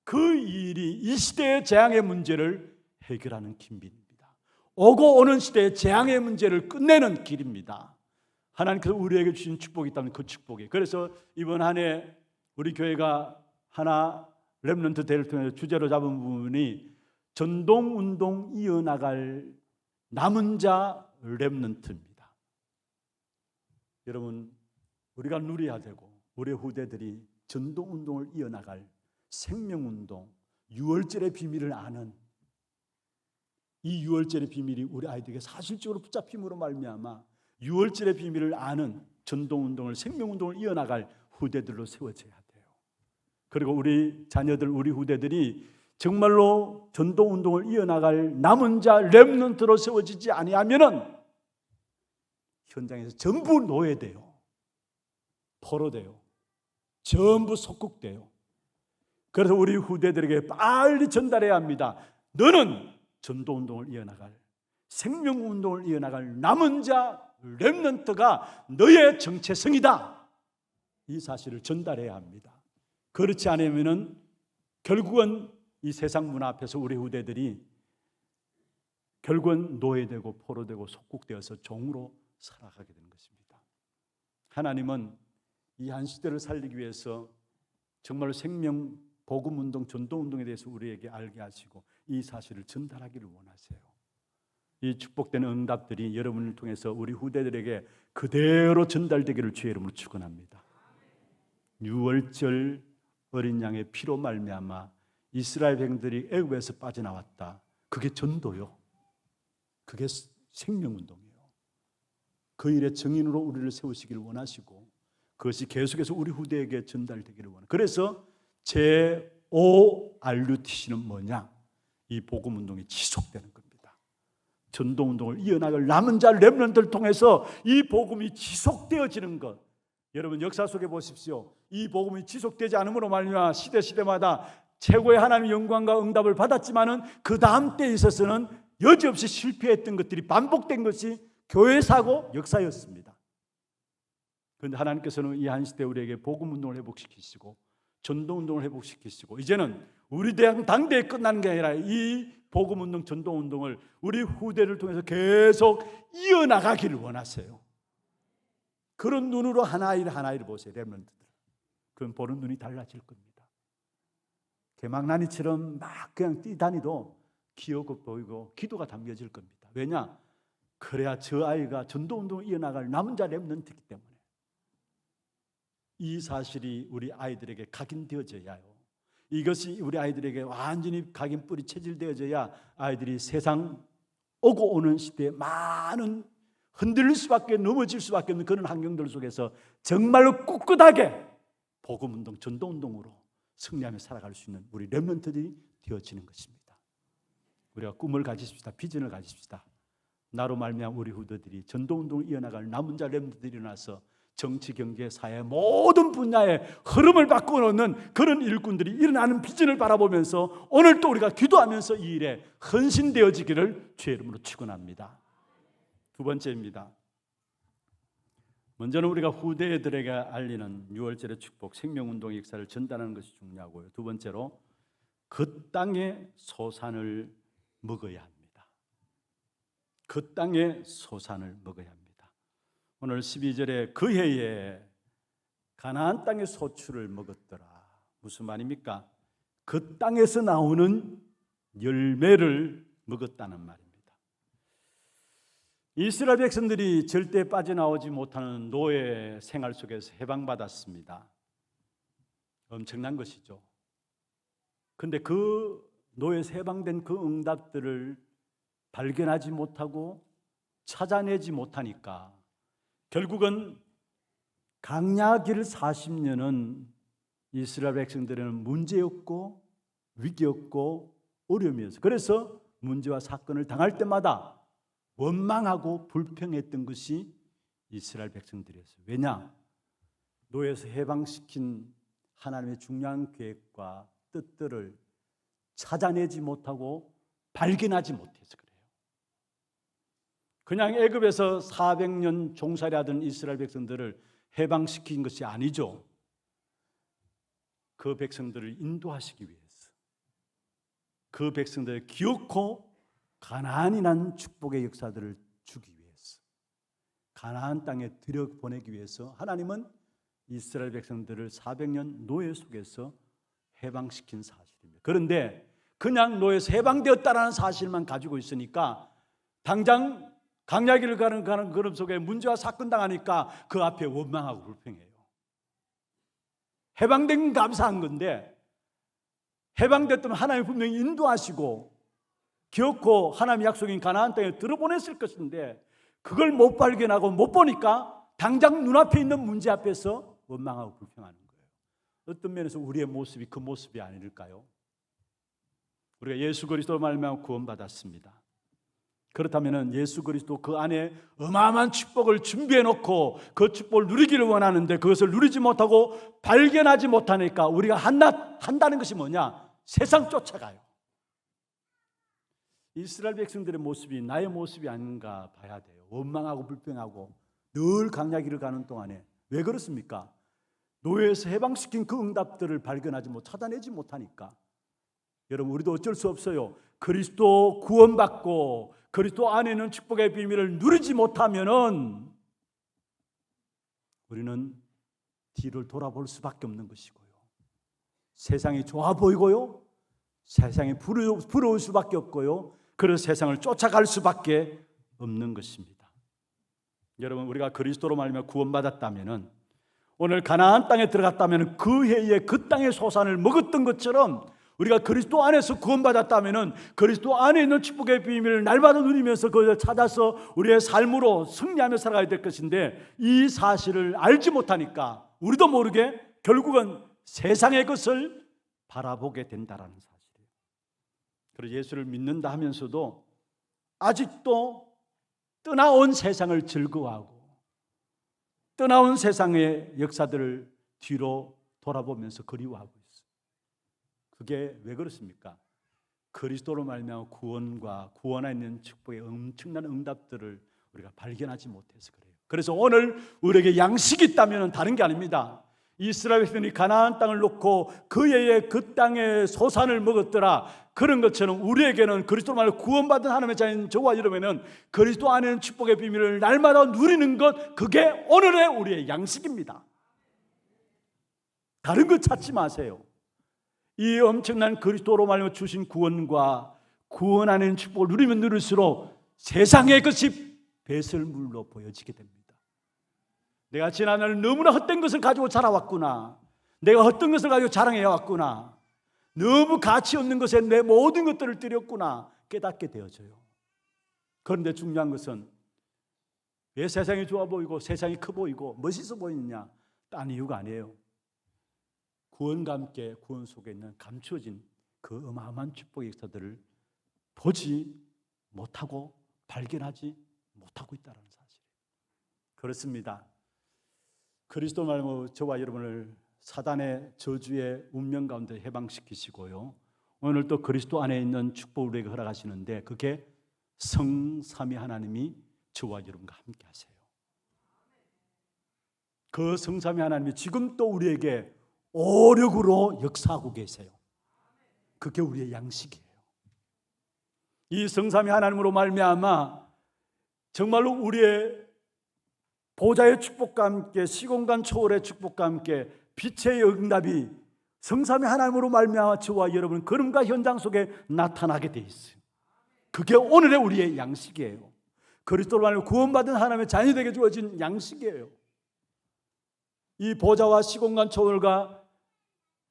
그 일이 이 시대의 재앙의 문제를 해결하는 길입니다. 오고 오는 시대의 재앙의 문제를 끝내는 길입니다. 하나님께서 우리에게 주신 축복이 있다면 그 축복이. 그래서 이번 한 해 우리 교회가 하나 렘넌트 대회를 통해서 주제로 잡은 부분이 전도운동 이어나갈 남은 자 렘넌트입니다. 여러분 우리가 누려야 되고 우리 후대들이 전도운동을 이어나갈 생명운동, 유월절의 비밀을 아는 이 유월절의 비밀이 우리 아이들에게 사실적으로 붙잡힘으로 말미암아 유월절의 비밀을 아는 전도운동을, 생명운동을 이어나갈 후대들로 세워져야 돼요. 그리고 우리 자녀들, 우리 후대들이 정말로 전도운동을 이어나갈 남은 자 렘넌트로 세워지지 아니하면은 현장에서 전부 노예돼요. 포로돼요. 전부 속국돼요. 그래서 우리 후대들에게 빨리 전달해야 합니다. 너는 전도운동을 이어나갈, 생명운동을 이어나갈 남은 자 렘넌트가 너의 정체성이다. 이 사실을 전달해야 합니다. 그렇지 않으면은 결국은 이 세상 문화 앞에서 우리 후대들이 결국은 노예되고 포로되고 속국되어서 종으로 살아가게 되는 것입니다. 하나님은 이 한 시대를 살리기 위해서 정말 생명 복음운동, 전도운동에 대해서 우리에게 알게 하시고 이 사실을 전달하기를 원하세요. 이 축복되는 응답들이 여러분을 통해서 우리 후대들에게 그대로 전달되기를 주의 이름으로 축원합니다. 유월절 어린 양의 피로 말미암아 이스라엘 백성들이 애굽에서 빠져나왔다. 그게 전도요. 그게 생명운동이에요. 그 일의 증인으로 우리를 세우시기를 원하시고 그것이 계속해서 우리 후대에게 전달되기를 원합니다. 그래서 JORUTC는 뭐냐? 이 복음운동이 지속되는 겁니다. 전도운동을 이어나갈 남은 자 렘넌트를 통해서 이 복음이 지속되어지는 것. 여러분 역사 속에 보십시오. 이 복음이 지속되지 않음으로 말미암아 시대마다 최고의 하나님의 영광과 응답을 받았지만은 그 다음 때에 있어서는 여지없이 실패했던 것들이 반복된 것이 교회사고 역사였습니다. 그런데 하나님께서는 이 한 시대 우리에게 복음운동을 회복시키시고 전도운동을 회복시키시고 이제는 우리 당대에 끝나는 게 아니라 이 복음운동, 전도운동을 우리 후대를 통해서 계속 이어나가기를 원하세요. 그런 눈으로 하나이를 보세요. 렘넌트들. 그럼 보는 눈이 달라질 겁니다. 개망나니처럼 막 그냥 뛰다니도 기억이 보이고 기도가 담겨질 겁니다. 왜냐? 그래야 저 아이가 전도운동을 이어나갈 남은 자 렘넌트이기 때문에. 이 사실이 우리 아이들에게 각인되어져야 해요. 이것이 우리 아이들에게 완전히 각인 뿌리 체질되어져야 아이들이 세상 오고 오는 시대에 많은 흔들릴 수밖에 넘어질 수밖에 없는 그런 환경들 속에서 정말로 꿋꿋하게 복음운동, 전도운동으로 승리하며 살아갈 수 있는 우리 렘넌트들이 되어지는 것입니다. 우리가 꿈을 가지십시다. 비전을 가지십시다. 나로 말미암아 우리 후대들이 전도운동을 이어나갈 남은 자 렘넌트들이 일어나서 정치, 경제, 사회 모든 분야의 흐름을 바꿔놓는 그런 일꾼들이 일어나는 비전을 바라보면서 오늘 또 우리가 기도하면서 이 일에 헌신되어지기를 주의 이름으로 축원합니다. 두 번째입니다. 먼저는 우리가 후대들에게 알리는 유월절의 축복, 생명운동의 역사를 전달하는 것이 중요하고요. 두 번째로 그 땅의 소산을 먹어야 합니다. 그 땅의 소산을 먹어야 합니다. 오늘 12절에 그 해에 가나안 땅의 소출을 먹었더라. 무슨 말입니까? 그 땅에서 나오는 열매를 먹었다는 말입니다. 이스라엘 백성들이 절대 빠져나오지 못하는 노예 생활 속에서 해방받았습니다. 엄청난 것이죠. 그런데 그 노예에서 해방된 그 응답들을 발견하지 못하고 찾아내지 못하니까 결국은 광야길 40년은 이스라엘 백성들에게는 문제였고 위기였고 어려움이었어요. 그래서 문제와 사건을 당할 때마다 원망하고 불평했던 것이 이스라엘 백성들이었어요. 왜냐? 노예에서 해방시킨 하나님의 중요한 계획과 뜻들을 찾아내지 못하고 발견하지 못해서 그래요. 그냥 애굽에서 400년 종살이하던 이스라엘 백성들을 해방시킨 것이 아니죠. 그 백성들을 인도하시기 위해서, 그 백성들을 기어코 가나안이란 축복의 역사들을 주기 위해서, 가나안 땅에 들여보내기 위해서 하나님은 이스라엘 백성들을 400년 노예 속에서 해방시킨 사실입니다. 그런데 그냥 노예에서 해방되었다는 사실만 가지고 있으니까 당장 광야길을 가는 그런 속에 문제와 사건 당하니까 그 앞에 원망하고 불평해요. 해방된 건 감사한 건데 해방됐다면 하나님이 분명히 인도하시고 기어코 하나님의 약속인 가나안 땅에 들어보냈을 것인데 그걸 못 발견하고 못 보니까 당장 눈앞에 있는 문제 앞에서 원망하고 불평하는 거예요. 어떤 면에서 우리의 모습이 그 모습이 아닐까요? 우리가 예수 그리스도로 말미암아 구원받았습니다. 그렇다면 예수 그리스도 그 안에 어마어마한 축복을 준비해 놓고 그 축복을 누리기를 원하는데 그것을 누리지 못하고 발견하지 못하니까 우리가 한다는 것이 뭐냐? 세상 쫓아가요. 이스라엘 백성들의 모습이 나의 모습이 아닌가 봐야 돼요. 원망하고 불평하고 늘 광야길을 가는 동안에 왜 그렇습니까? 노예에서 해방시킨 그 응답들을 발견하지 못, 찾아내지 못하니까 여러분, 우리도 어쩔 수 없어요. 그리스도 구원받고 그리스도 안에 있는 축복의 비밀을 누리지 못하면은 우리는 뒤를 돌아볼 수밖에 없는 것이고요. 세상이 좋아 보이고요. 세상이 부러울 수밖에 없고요. 그래서 세상을 쫓아갈 수밖에 없는 것입니다. 여러분, 우리가 그리스도로 말미암아 구원받았다면은, 오늘 가나안 땅에 들어갔다면은 그 해에 그 땅의 소산을 먹었던 것처럼 우리가 그리스도 안에서 구원받았다면은 그리스도 안에 있는 축복의 비밀을 날마다 누리면서 그걸 찾아서 우리의 삶으로 승리하며 살아가야 될 것인데, 이 사실을 알지 못하니까 우리도 모르게 결국은 세상의 것을 바라보게 된다라는 사실이에요. 그래서 예수를 믿는다 하면서도 아직도 떠나온 세상을 즐거워하고 떠나온 세상의 역사들을 뒤로 돌아보면서 그리워하고 있어요. 그게 왜 그렇습니까? 그리스도로 말미암아 구원과 구원 안에 있는 축복의 엄청난 응답들을 우리가 발견하지 못해서 그래요. 그래서 오늘 우리에게 양식이 있다면 다른 게 아닙니다. 이스라엘 백성이 가나안 땅을 놓고 그 해에 그 땅의 소산을 먹었더라, 그런 것처럼 우리에게는 그리스도로 말미암아 구원받은 하나님의 자인 저와 여러분은 그리스도 안에 있는 축복의 비밀을 날마다 누리는 것, 그게 오늘의 우리의 양식입니다. 다른 것 찾지 마세요. 이 엄청난 그리스도로 말미암아 주신 구원과 구원 안에 있는 축복을 누리면 누릴수록 세상의 것이 배설물로 보여지게 됩니다. 내가 지난날 너무나 헛된 것을 가지고 자라왔구나, 내가 헛된 것을 가지고 자랑해왔구나, 너무 가치 없는 것에 내 모든 것들을 드렸구나 깨닫게 되어져요. 그런데 중요한 것은 왜 세상이 좋아 보이고 세상이 커 보이고 멋있어 보이느냐, 딴 이유가 아니에요. 구원과 함께 구원 속에 있는 감추어진 그 어마어마한 축복의 역사들을 보지 못하고 발견하지 못하고 있다는 사실이에요. 그렇습니다. 그리스도 말고 저와 여러분을 사단의 저주의 운명 가운데 해방시키시고요, 오늘 또 그리스도 안에 있는 축복을 우리에게 허락하시는데, 그게 성삼위 하나님이 저와 여러분과 함께 하세요. 그 성삼위 하나님이 지금 또 우리에게 오력으로 역사하고 계세요. 그게 우리의 양식이에요. 이 성삼위 하나님으로 말미암아 정말로 우리의 보좌의 축복과 함께 시공간 초월의 축복과 함께 빛의 응답이 성삼위 하나님으로 말미암아 저와 여러분 걸음과 현장 속에 나타나게 돼 있어요. 그게 오늘의 우리의 양식이에요. 그리스도로 말미암아 구원받은 하나님의 자녀에게 주어진 양식이에요. 이 보좌와 시공간 초월과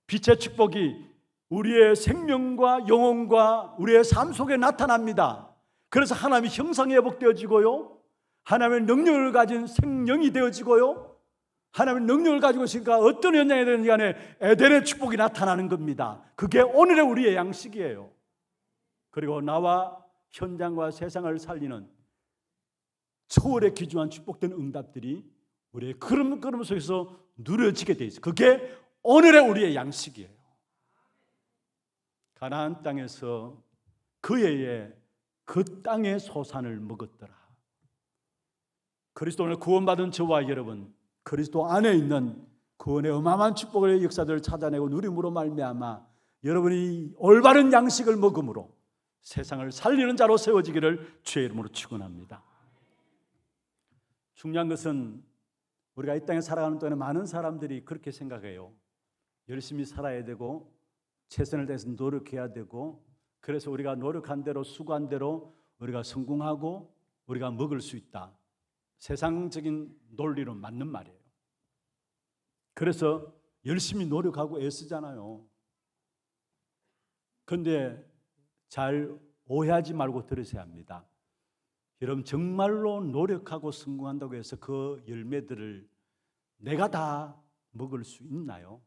빛의 축복이 우리의 생명과 영혼과 우리의 삶 속에 나타납니다. 그래서 하나님의 형상이 회복되어지고요, 하나님의 능력을 가진 생명이 되어지고요, 하나님의 능력을 가지고 있으니까 어떤 현장에 되는지 간에 에덴의 축복이 나타나는 겁니다. 그게 오늘의 우리의 양식이에요. 그리고 나와 현장과 세상을 살리는 초월에 기준한 축복된 응답들이 우리의 걸음 속에서 누려지게 돼 있어요. 그게 오늘의 우리의 양식이에요. 가나안 땅에서 그 해에 그 땅의 소산을 먹었더라. 그리스도를 구원받은 저와 여러분, 그리스도 안에 있는 구원의 어마어마한 축복의 역사들을 찾아내고 누림으로 말미암아 여러분이 올바른 양식을 먹음으로 세상을 살리는 자로 세워지기를 주의 이름으로 축원합니다. 중요한 것은 우리가 이 땅에 살아가는 동안에 많은 사람들이 그렇게 생각해요. 열심히 살아야 되고 최선을 다해서 노력해야 되고, 그래서 우리가 노력한 대로 수고한 대로 우리가 성공하고 우리가 먹을 수 있다. 세상적인 논리로 맞는 말이에요. 그래서 열심히 노력하고 애쓰잖아요. 그런데 잘 오해하지 말고 들으셔야 합니다. 여러분, 정말로 노력하고 성공한다고 해서 그 열매들을 내가 다 먹을 수 있나요?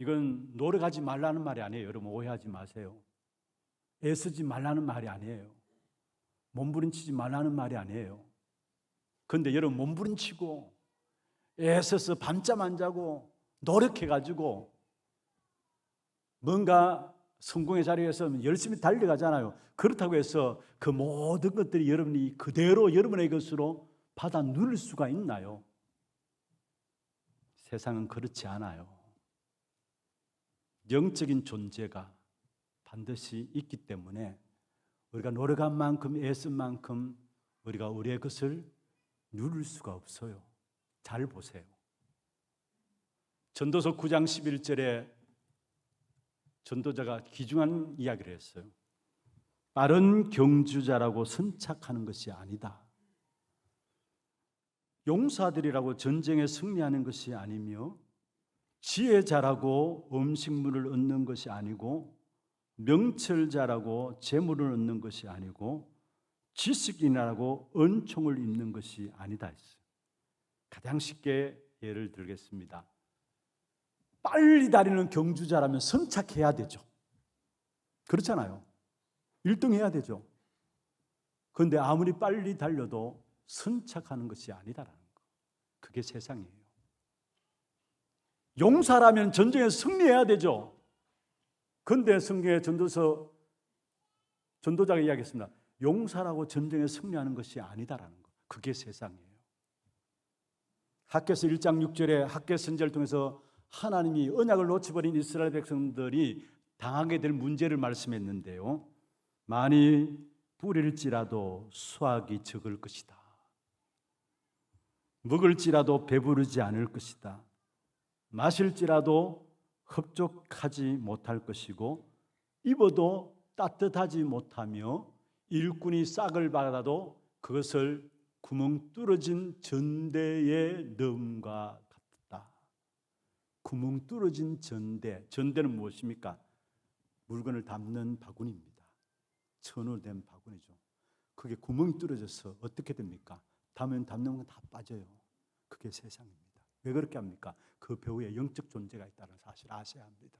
이건 노력하지 말라는 말이 아니에요. 여러분, 오해하지 마세요. 애쓰지 말라는 말이 아니에요. 몸부림치지 말라는 말이 아니에요. 그런데 여러분, 몸부림치고 애써서 밤잠 안 자고 노력해가지고 뭔가 성공의 자리에서 열심히 달려가잖아요. 그렇다고 해서 그 모든 것들이 여러분이 그대로 여러분의 것으로 받아 누릴 수가 있나요? 세상은 그렇지 않아요. 영적인 존재가 반드시 있기 때문에 우리가 노력한 만큼 애쓴 만큼 우리가 우리의 것을 누릴 수가 없어요. 잘 보세요. 전도서 9장 11절에 전도자가 귀중한 이야기를 했어요. 빠른 경주자라고 선착하는 것이 아니다. 용사들이라고 전쟁에 승리하는 것이 아니며 지혜자라고 음식물을 얻는 것이 아니고 명철자라고 재물을 얻는 것이 아니고 지식인이라고 은총을 입는 것이 아니다 했어요. 가장 쉽게 예를 들겠습니다. 빨리 달리는 경주자라면 선착해야 되죠. 그렇잖아요. 1등 해야 되죠. 그런데 아무리 빨리 달려도 선착하는 것이 아니다라는 거. 그게 세상이에요. 용사라면 전쟁에 승리해야 되죠. 그런데 성경의 전도자가 이야기했습니다. 용사라고 전쟁에 승리하는 것이 아니다라는 거. 그게 세상이에요. 학개서 1장 6절에 학개 선지자를 통해서 하나님이 언약을 놓쳐버린 이스라엘 백성들이 당하게 될 문제를 말씀했는데요. 많이 뿌릴지라도 수확이 적을 것이다. 먹을지라도 배부르지 않을 것이다. 마실지라도 흡족하지 못할 것이고 입어도 따뜻하지 못하며 일꾼이 싹을 받아도 그것을 구멍 뚫어진 전대에 넣음과 같다. 구멍 뚫어진 전대. 전대는 무엇입니까? 물건을 담는 바구니입니다. 천으로 된 바구니죠. 그게 구멍이 뚫어져서 어떻게 됩니까? 담는 건 다 빠져요. 그게 세상입니다. 왜 그렇게 합니까? 그 배후에 영적 존재가 있다는 사실을 아셔야 합니다.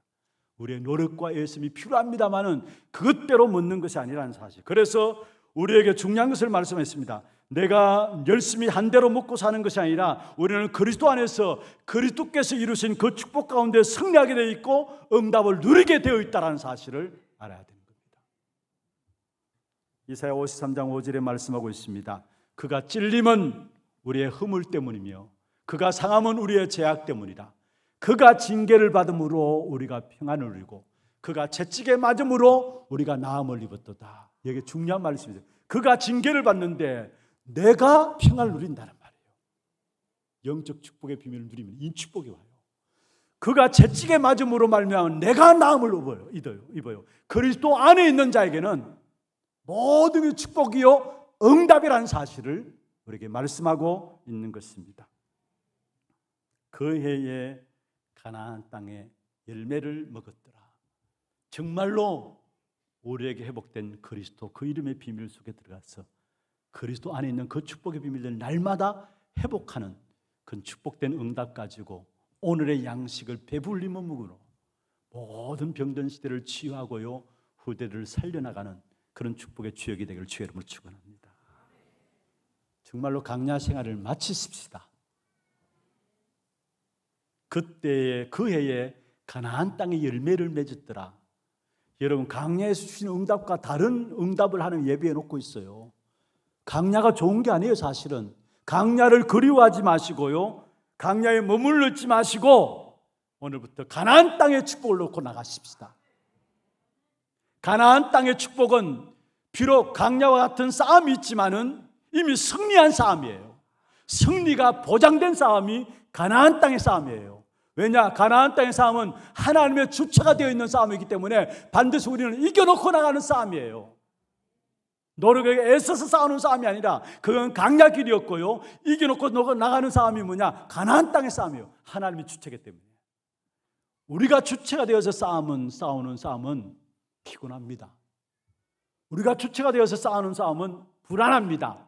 우리의 노력과 애씀이 필요합니다만은 그것대로 먹는 것이 아니라는 사실. 그래서 우리에게 중요한 것을 말씀했습니다. 내가 열심히 한 대로 먹고 사는 것이 아니라 우리는 그리스도 안에서 그리스도께서 이루신 그 축복 가운데 승리하게 되어 있고 응답을 누리게 되어 있다는 사실을 알아야 되는 겁니다. 이사야 53장 5절에 말씀하고 있습니다. 그가 찔림은 우리의 허물 때문이며 그가 상함은 우리의 죄악 때문이라. 그가 징계를 받음으로 우리가 평안을 누리고 그가 채찍에 맞음으로 우리가 나음을 입었도다. 이게 중요한 말씀이죠. 그가 징계를 받는데 내가 평안을 누린다는 말이에요. 영적 축복의 비밀을 누리면 이 축복이 와요. 그가 채찍에 맞음으로 말미암아 내가 나음을 입어요. 그리스도 안에 있는 자에게는 모든 축복이요 응답이라는 사실을 우리에게 말씀하고 있는 것입니다. 그 해에 가나안 땅에 열매를 먹었더라. 정말로 우리에게 회복된 그리스도 그 이름의 비밀 속에 들어가서 그리스도 안에 있는 그 축복의 비밀을 날마다 회복하는 그 축복된 응답 가지고 오늘의 양식을 배불리 먹으로 모든 병든 시대를 치유하고요 후대를 살려나가는 그런 축복의 주역이 되기를 주의 이름으로 축원합니다. 정말로 강야 생활을 마치십시다. 그때에 그 해에 가나안 땅에 열매를 맺었더라. 여러분 강야에서 주신 응답과 다른 응답을 하는 예비해 놓고 있어요. 강야가 좋은 게 아니에요. 사실은 강야를 그리워하지 마시고요 강야에 머물렀지 마시고 오늘부터 가나안 땅의 축복을 놓고 나가십시다. 가나안 땅의 축복은 비록 강야와 같은 싸움이 있지만은 이미 승리한 싸움이에요. 승리가 보장된 싸움이 가나안 땅의 싸움이에요. 왜냐? 가나안 땅의 싸움은 하나님의 주체가 되어 있는 싸움이기 때문에 반드시 우리는 이겨놓고 나가는 싸움이에요. 노력에 애써서 싸우는 싸움이 아니라 그건 강야길이었고요 이겨놓고 나가는 싸움이 뭐냐? 가나안 땅의 싸움이에요. 하나님이 주체이기 때문에. 우리가 주체가 되어서 싸우는 싸움은 피곤합니다. 우리가 주체가 되어서 싸우는 싸움은 불안합니다.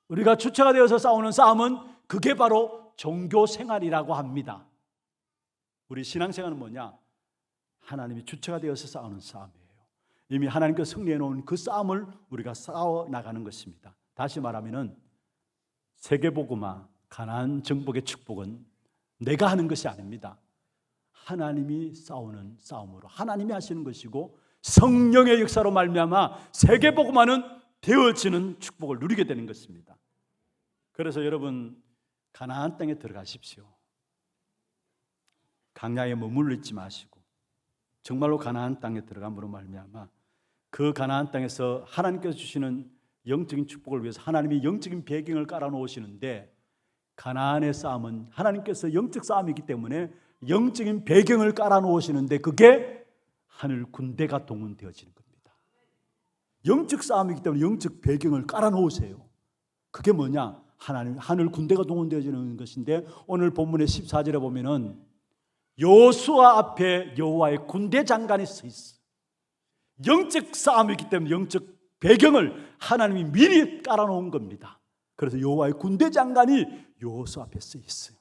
우리가 주체가 되어서 싸우는 싸움은 그게 바로 종교 생활이라고 합니다. 우리 신앙생활은 뭐냐? 하나님이 주체가 되어서 싸우는 싸움이에요. 이미 하나님께서 승리해 놓은 그 싸움을 우리가 싸워 나가는 것입니다. 다시 말하면은 세계복음화 가나안 정복의 축복은 내가 하는 것이 아닙니다. 하나님이 싸우는 싸움으로 하나님이 하시는 것이고 성령의 역사로 말미암아 세계복음화는 되어지는 축복을 누리게 되는 것입니다. 그래서 여러분 가나안 땅에 들어가십시오. 강야에 머물러 있지 마시고 정말로 가나안 땅에 들어감으로 말미암아 그 가나안 땅에서 하나님께서 주시는 영적인 축복을 위해서 하나님이 영적인 배경을 깔아놓으시는데, 가나안의 싸움은 하나님께서 영적 싸움이기 때문에 영적인 배경을 깔아놓으시는데 그게 하늘 군대가 동원되어지는 겁니다. 영적 싸움이기 때문에 영적 배경을 깔아놓으세요. 그게 뭐냐? 하늘 군대가 동원되어지는 것인데, 오늘 본문의 14절에 보면은 여호수아 앞에 여호와의 군대 장관이 서 있어. 영적 싸움이기 때문에 영적 배경을 하나님이 미리 깔아놓은 겁니다. 그래서 여호와의 군대 장관이 여호수아 앞에 서 있어요.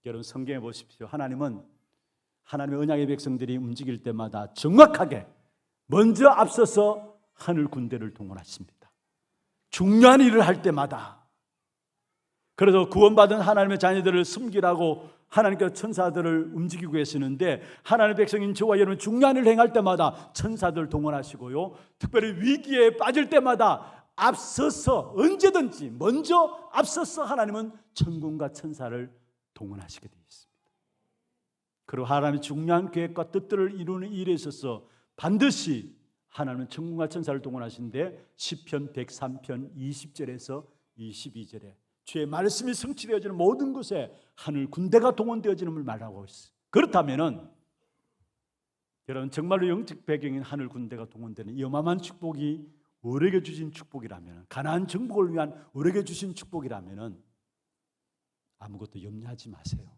여러분, 성경에 보십시오. 하나님은 하나님의 언약의 백성들이 움직일 때마다 정확하게 먼저 앞서서 하늘 군대를 동원하십니다. 중요한 일을 할 때마다. 그래서 구원받은 하나님의 자녀들을 섬기라고 하나님께서 천사들을 움직이고 계시는데, 하나님의 백성인 저와 여러분 중요한 일을 행할 때마다 천사들 동원하시고요, 특별히 위기에 빠질 때마다 앞서서 언제든지 먼저 앞서서 하나님은 천군과 천사를 동원하시게 되어 있습니다. 그리고 하나님의 중요한 계획과 뜻들을 이루는 일에 있어서 반드시 하나님은 천군과 천사를 동원하시는데, 시편 103편 20절에서 22절에 주의 말씀이 성취되어지는 모든 곳에 하늘 군대가 동원되어지는 걸 말하고 있어요. 그렇다면은 여러분, 정말로 영적 배경인 하늘 군대가 동원되는 이 어마어마한 축복이 우리에게 주신 축복이라면, 가나안 정복을 위한 우리에게 주신 축복이라면은 아무것도 염려하지 마세요.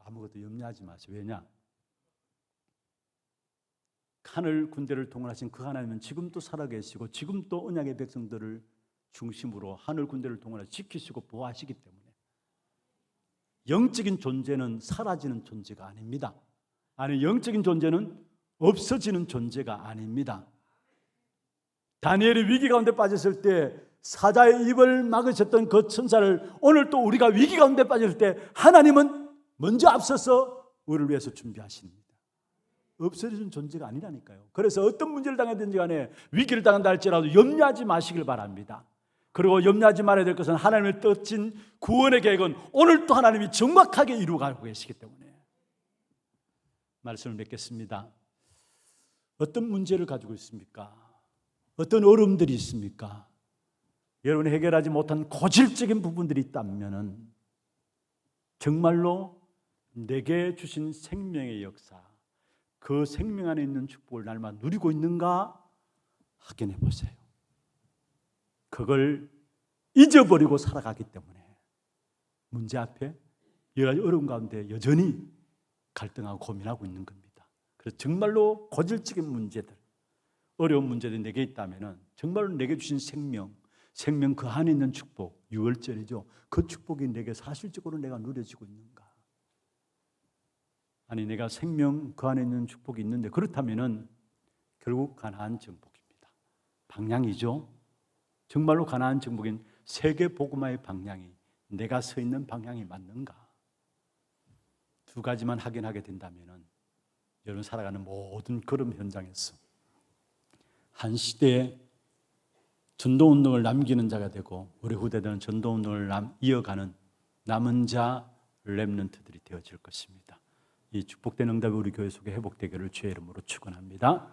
아무것도 염려하지 마세요. 왜냐? 하늘 군대를 동원하신 그 하나님은 지금도 살아계시고 지금도 언약의 백성들을 중심으로 하늘 군대를 동원해 지키시고 보호하시기 때문에 영적인 존재는 사라지는 존재가 아닙니다. 아니, 영적인 존재는 없어지는 존재가 아닙니다. 다니엘이 위기 가운데 빠졌을 때 사자의 입을 막으셨던 그 천사를 오늘 또 우리가 위기 가운데 빠졌을 때 하나님은 먼저 앞서서 우리를 위해서 준비하십니다. 없어지는 존재가 아니라니까요. 그래서 어떤 문제를 당하든지 간에 위기를 당한다 할지라도 염려하지 마시길 바랍니다. 그리고 염려하지 말아야 될 것은 하나님의 뜻인 구원의 계획은 오늘 또 하나님이 정확하게 이루어가고 계시기 때문에. 말씀을 맺겠습니다. 어떤 문제를 가지고 있습니까? 어떤 어려움들이 있습니까? 여러분이 해결하지 못한 고질적인 부분들이 있다면 정말로 내게 주신 생명의 역사, 그 생명 안에 있는 축복을 날마다 누리고 있는가 확인해 보세요. 그걸 잊어버리고 살아가기 때문에 문제 앞에 여러 가지 어려운 가운데 여전히 갈등하고 고민하고 있는 겁니다. 그래서 정말로 고질적인 문제들, 어려운 문제들이 내게 있다면 정말로 내게 주신 생명 그 안에 있는 축복, 유월절이죠. 그 축복이 내게 사실적으로 내가 누려지고 있는가? 아니, 내가 생명 그 안에 있는 축복이 있는데 그렇다면은 결국 가나안 정복입니다. 방향이죠. 정말로 가나안 정복인 세계 복음화의 방향이 내가 서 있는 방향이 맞는가? 두 가지만 확인하게 된다면은 여러분 살아가는 모든 걸음 현장에서 한 시대에 전도운동을 남기는 자가 되고 우리 후대들은 전도운동을 이어가는 남은 자 렘넌트들이 되어질 것입니다. 이 축복된 응답이 우리 교회 속에 회복되기를 주의 이름으로 축원합니다.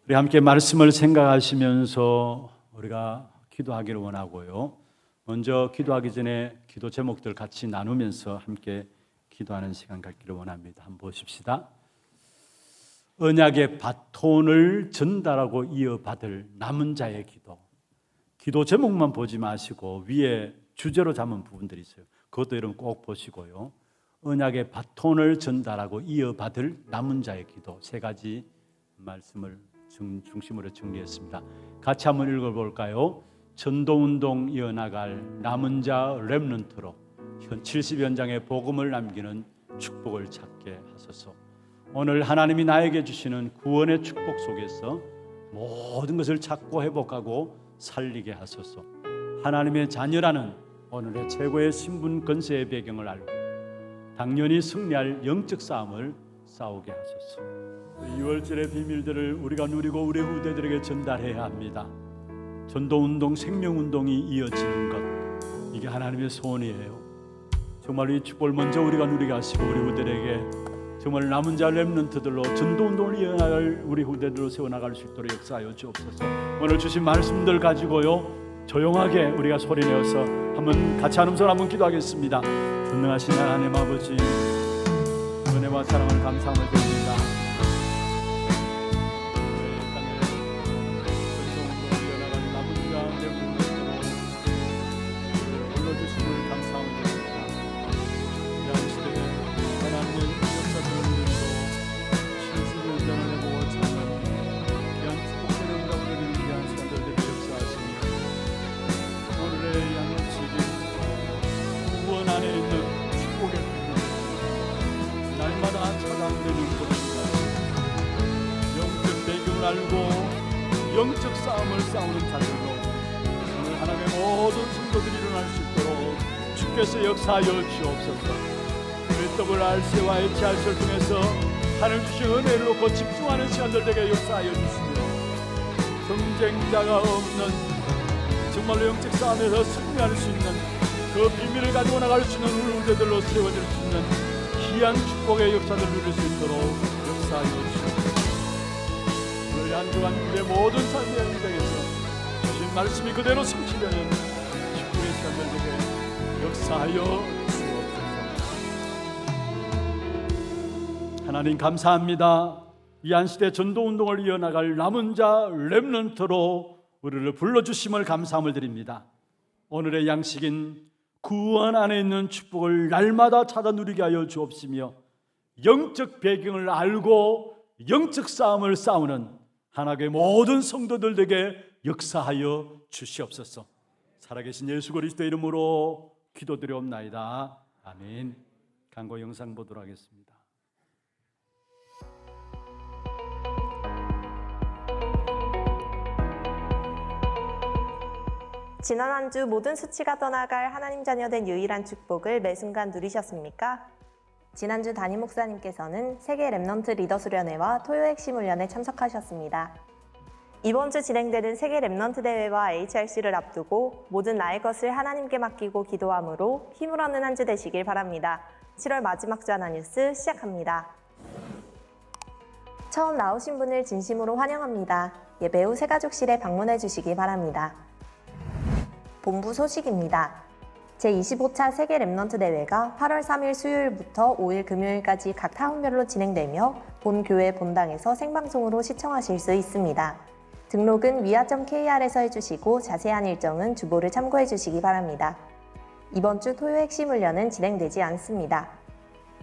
우리 함께 말씀을 생각하시면서 우리가 기도하기를 원하고요. 먼저 기도하기 전에 기도 제목들 같이 나누면서 함께 기도하는 시간 갖기를 원합니다. 한번 보십시다. 언약의 바톤을 전달하고 이어받을 남은 자의 기도. 기도 제목만 보지 마시고 위에 주제로 잡은 부분들이 있어요. 그것도 여러분 꼭 보시고요. 언약의 바톤을 전달하고 이어받을 남은 자의 기도. 세 가지 말씀을 중심으로 정리했습니다. 같이 한번 읽어볼까요? 전도운동 이어나갈 남은 자 렘넌트로 70연장의 복음을 남기는 축복을 찾게 하소서. 오늘 하나님이 나에게 주시는 구원의 축복 속에서 모든 것을 찾고 회복하고 살리게 하소서. 하나님의 자녀라는 오늘의 최고의 신분 권세의 배경을 알고 당연히 승리할 영적 싸움을 싸우게 하소서. 2월절의 비밀들을 우리가 누리고 우리 후대들에게 전달해야 합니다. 전도운동, 생명운동이 이어지는 것, 이게 하나님의 소원이에요. 정말 이 축복을 먼저 우리가 누리게 하시고 우리 후대들에게 정말 남은 자 렘넌트들로 전도운동을 이어나갈 우리 후대들로 세워나갈 수 있도록 역사하여 주옵소서. 오늘 주신 말씀들 가지고요 조용하게 우리가 소리내어서 한번 같이 한 음성 한번 기도하겠습니다. 전능하신 하나님 아버지, 은혜와 사랑을 감사함을 드립니다. 땅에 전도운동을 이어나갈 남은 자 렘넌트들로 불러주심을 감사함을 드립니다. 이 시대에 하나님의 역사들을 누리고 신수를 전해내고 찾는 귀한 축복되는 가운데 귀한 시간들을 역사하시니 오늘의 양육식이 구원 안에 있는 축복의 빛을 날마다 찾아내는 것입니다. 영적 배경을 알고 영적 싸움을 싸우는 자들로 오늘 하나님의 모든 성도들이 일어날 수 있도록 주께서 역사하여 주옵소서. 그 떡을 알새와 HRC를 통해서 하늘 주신 은혜를 놓고 집중하는 시간들 되게 역사하여 주시며 경쟁자가 없는 정말로 영적 싸움에서 승리할 수 있는 그 비밀을 가지고 나갈 수 있는 우리 후대들로 세워질 수 있는 귀한 축복의 역사를 누릴 수 있도록 역사하여 주시옵소서. 오늘 한 주간 우리의 모든 삶의 현장에서 주신 말씀이 그대로 성취되는 축복의 시간들 되게 역사하여 주옵소서. 하나님 감사합니다. 이 한시대 전도운동을 이어나갈 남은 자 렘넌트로 우리를 불러주심을 감사함을 드립니다. 오늘의 양식인 구원 안에 있는 축복을 날마다 찾아 누리게 하여 주옵시며 영적 배경을 알고 영적 싸움을 싸우는 하나님의 모든 성도들에게 역사하여 주시옵소서. 살아계신 예수 그리스도의 이름으로 기도드리옵나이다. 아멘. 광고 영상 보도록 하겠습니다. 지난 한 주 모든 수치가 떠나갈 하나님 자녀된 유일한 축복을 매 순간 누리셨습니까? 지난주 담임 목사님께서는 세계 렘넌트 리더 수련회와 토요 핵심 훈련에 참석하셨습니다. 이번 주 진행되는 세계 렘넌트 대회와 HRC를 앞두고 모든 나의 것을 하나님께 맡기고 기도함으로 힘을 얻는 한 주 되시길 바랍니다. 7월 마지막 주 하나뉴스 시작합니다. 처음 나오신 분을 진심으로 환영합니다. 예배 후 새가족실에 방문해 주시기 바랍니다. 본부 소식입니다. 제25차 세계 렘넌트 대회가 8월 3일 수요일부터 5일 금요일까지 각 타운별로 진행되며 본 교회 본당에서 생방송으로 시청하실 수 있습니다. 등록은 위아.kr에서 해주시고 자세한 일정은 주보를 참고해 주시기 바랍니다. 이번 주 토요 핵심 훈련은 진행되지 않습니다.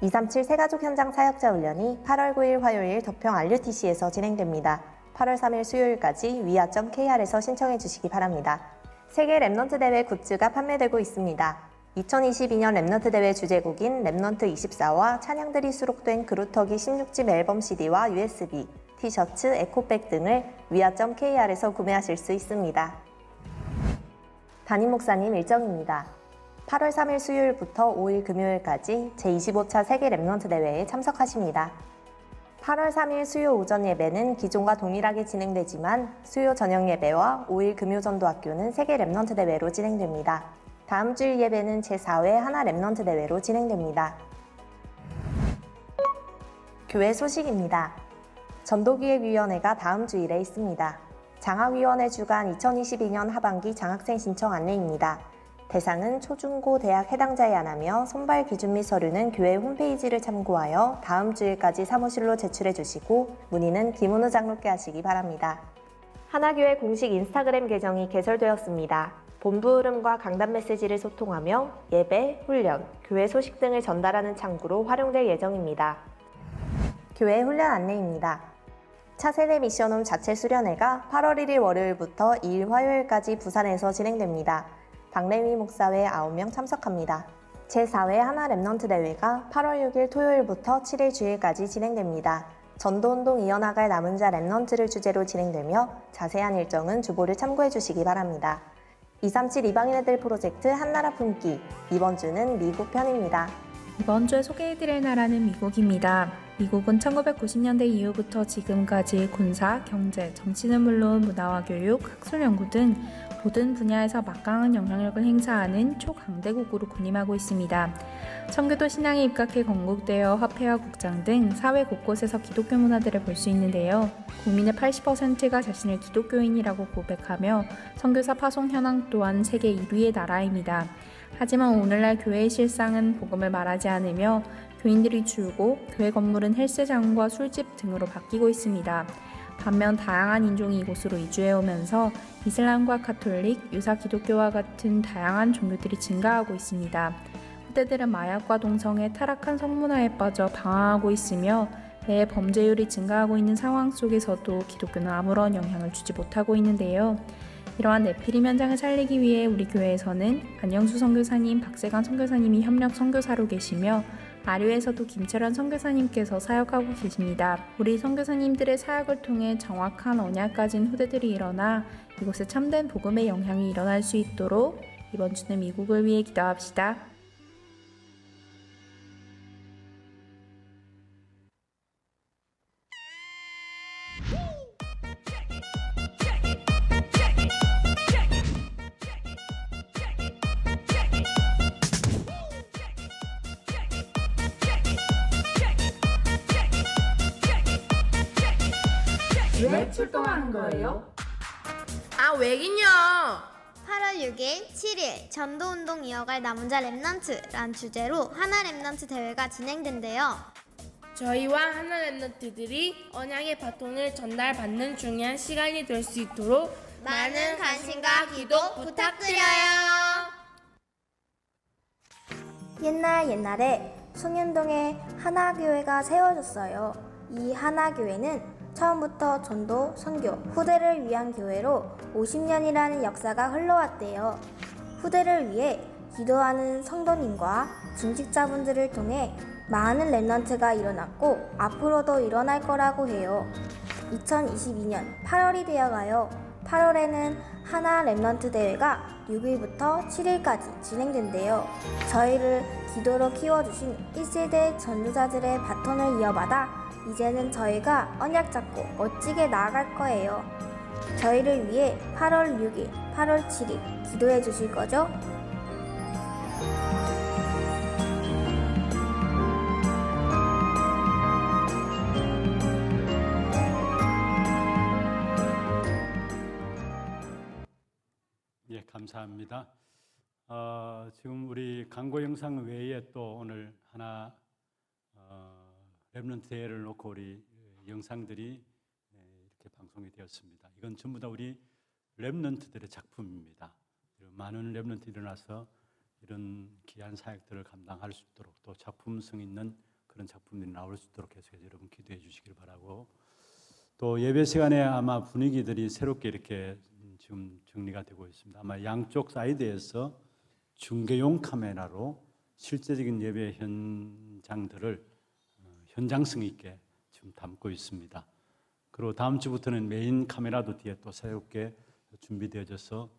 237 새가족 현장 사역자 훈련이 8월 9일 화요일 덕평 RUTC에서 진행됩니다. 8월 3일 수요일까지 위아.kr에서 신청해 주시기 바랍니다. 세계 렘넌트 대회 굿즈가 판매되고 있습니다. 2022년 렘넌트 대회 주제곡인 렘넌트 24와 찬양들이 수록된 그루터기 16집 앨범 CD와 USB, 티셔츠, 에코백 등을 위아.kr에서 구매하실 수 있습니다. 담임 목사님 일정입니다. 8월 3일 수요일부터 5일 금요일까지 제25차 세계 렘넌트 대회에 참석하십니다. 8월 3일 수요 오전 예배는 기존과 동일하게 진행되지만 수요 저녁 예배와 5일 금요전도학교는 세계 렘넌트 대회로 진행됩니다. 다음 주일 예배는 제4회 하나 렘넌트 대회로 진행됩니다. 교회 소식입니다. 전도기획위원회가 다음 주일에 있습니다. 장학위원회 주간 2022년 하반기 장학생 신청 안내입니다. 대상은 초중고 대학 해당자에 한하며 선발 기준 및 서류는 교회 홈페이지를 참고하여 다음 주일까지 사무실로 제출해 주시고 문의는 김은우 장로께 하시기 바랍니다. 하나교회 공식 인스타그램 계정이 개설되었습니다. 본부 흐름과 강단 메시지를 소통하며 예배, 훈련, 교회 소식 등을 전달하는 창구로 활용될 예정입니다. 교회 훈련 안내입니다. 차세대 미션홈 자체 수련회가 8월 1일 월요일부터 2일 화요일까지 부산에서 진행됩니다. 박래미 목사외 9명 참석합니다. 제4회 하나 렘넌트 대회가 8월 6일 토요일부터 7일 주일까지 진행됩니다. 전도운동 이어나갈 남은 자 렘넌트를 주제로 진행되며 자세한 일정은 주보를 참고해 주시기 바랍니다. 237 이방인 애들 프로젝트 한나라 품기, 이번 주는 미국 편입니다. 이번 주에 소개해드릴 나라는 미국입니다. 미국은 1990년대 이후부터 지금까지 군사, 경제, 정치는 물론 문화와 교육, 학술 연구 등 모든 분야에서 막강한 영향력을 행사하는 초강대국으로 군림하고 있습니다. 청교도 신앙에 입각해 건국되어 화폐와 국장 등 사회 곳곳에서 기독교 문화들을 볼 수 있는데요. 국민의 80%가 자신을 기독교인이라고 고백하며 선교사 파송 현황 또한 세계 1위의 나라입니다. 하지만 오늘날 교회의 실상은 복음을 말하지 않으며 교인들이 줄고 교회 건물은 헬스장과 술집 등으로 바뀌고 있습니다. 반면 다양한 인종이 이곳으로 이주해오면서 이슬람과 가톨릭, 유사 기독교와 같은 다양한 종교들이 증가하고 있습니다. 후대들은 마약과 동성애, 타락한 성문화에 빠져 방황하고 있으며 매 범죄율이 증가하고 있는 상황 속에서도 기독교는 아무런 영향을 주지 못하고 있는데요. 이러한 네피림 현장을 살리기 위해 우리 교회에서는 안영수 선교사님, 박세강 선교사님이 협력 선교사로 계시며 아류에서도 김철현 선교사님께서 사역하고 계십니다. 우리 선교사님들의 사역을 통해 정확한 언약 가진 후대들이 일어나 이곳에 참된 복음의 영향이 일어날 수 있도록 이번 주는 미국을 위해 기도합시다. 왜 출동하는 거예요? 아, 왜긴요? 8월 6일, 7일 전도운동 이어갈 남자 랩넌트란 주제로 하나 랩넌트 대회가 진행된대요. 저희와 하나 랩런트들이 언약의 바통을 전달받는 중요한 시간이 될 수 있도록 많은 관심과 기도 부탁드려요. 옛날에 송현동에 하나교회가 세워졌어요. 이 하나교회는 처음부터 전도, 선교, 후대를 위한 교회로 50년이라는 역사가 흘러왔대요. 후대를 위해 기도하는 성도님과 중직자분들을 통해 많은 랩넌트가 일어났고 앞으로도 일어날 거라고 해요. 2022년 8월이 되어가요. 8월에는 하나 랩넌트 대회가 6일부터 7일까지 진행된대요. 저희를 기도로 키워주신 1세대 전도자들의 바톤을 이어받아 이제는 저희가 언약 잡고 멋지게 나아갈 거예요. 저희를 위해 8월 6일, 8월 7일 기도해 주실 거죠? 예, 감사합니다. 지금 우리 광고 영상 외에 또 오늘 하나 랩런트 대회를 놓고 우리 영상들이 이렇게 방송이 되었습니다. 이건 전부 다 우리 랩런트들의 작품입니다. 많은 랩런트 일어나서 이런 귀한 사역들을 감당할 수 있도록 또 작품성 있는 그런 작품들이 나올 수 있도록 계속해서 여러분 기도해 주시길 바라고, 또 예배 시간에 아마 분위기들이 새롭게 이렇게 지금 정리가 되고 있습니다. 아마 양쪽 사이드에서 중계용 카메라로 실제적인 예배 현장들을 현장성 있게 지금 담고 있습니다. 그리고 다음 주부터는 메인 카메라도 뒤에 또 새롭게 준비되어져서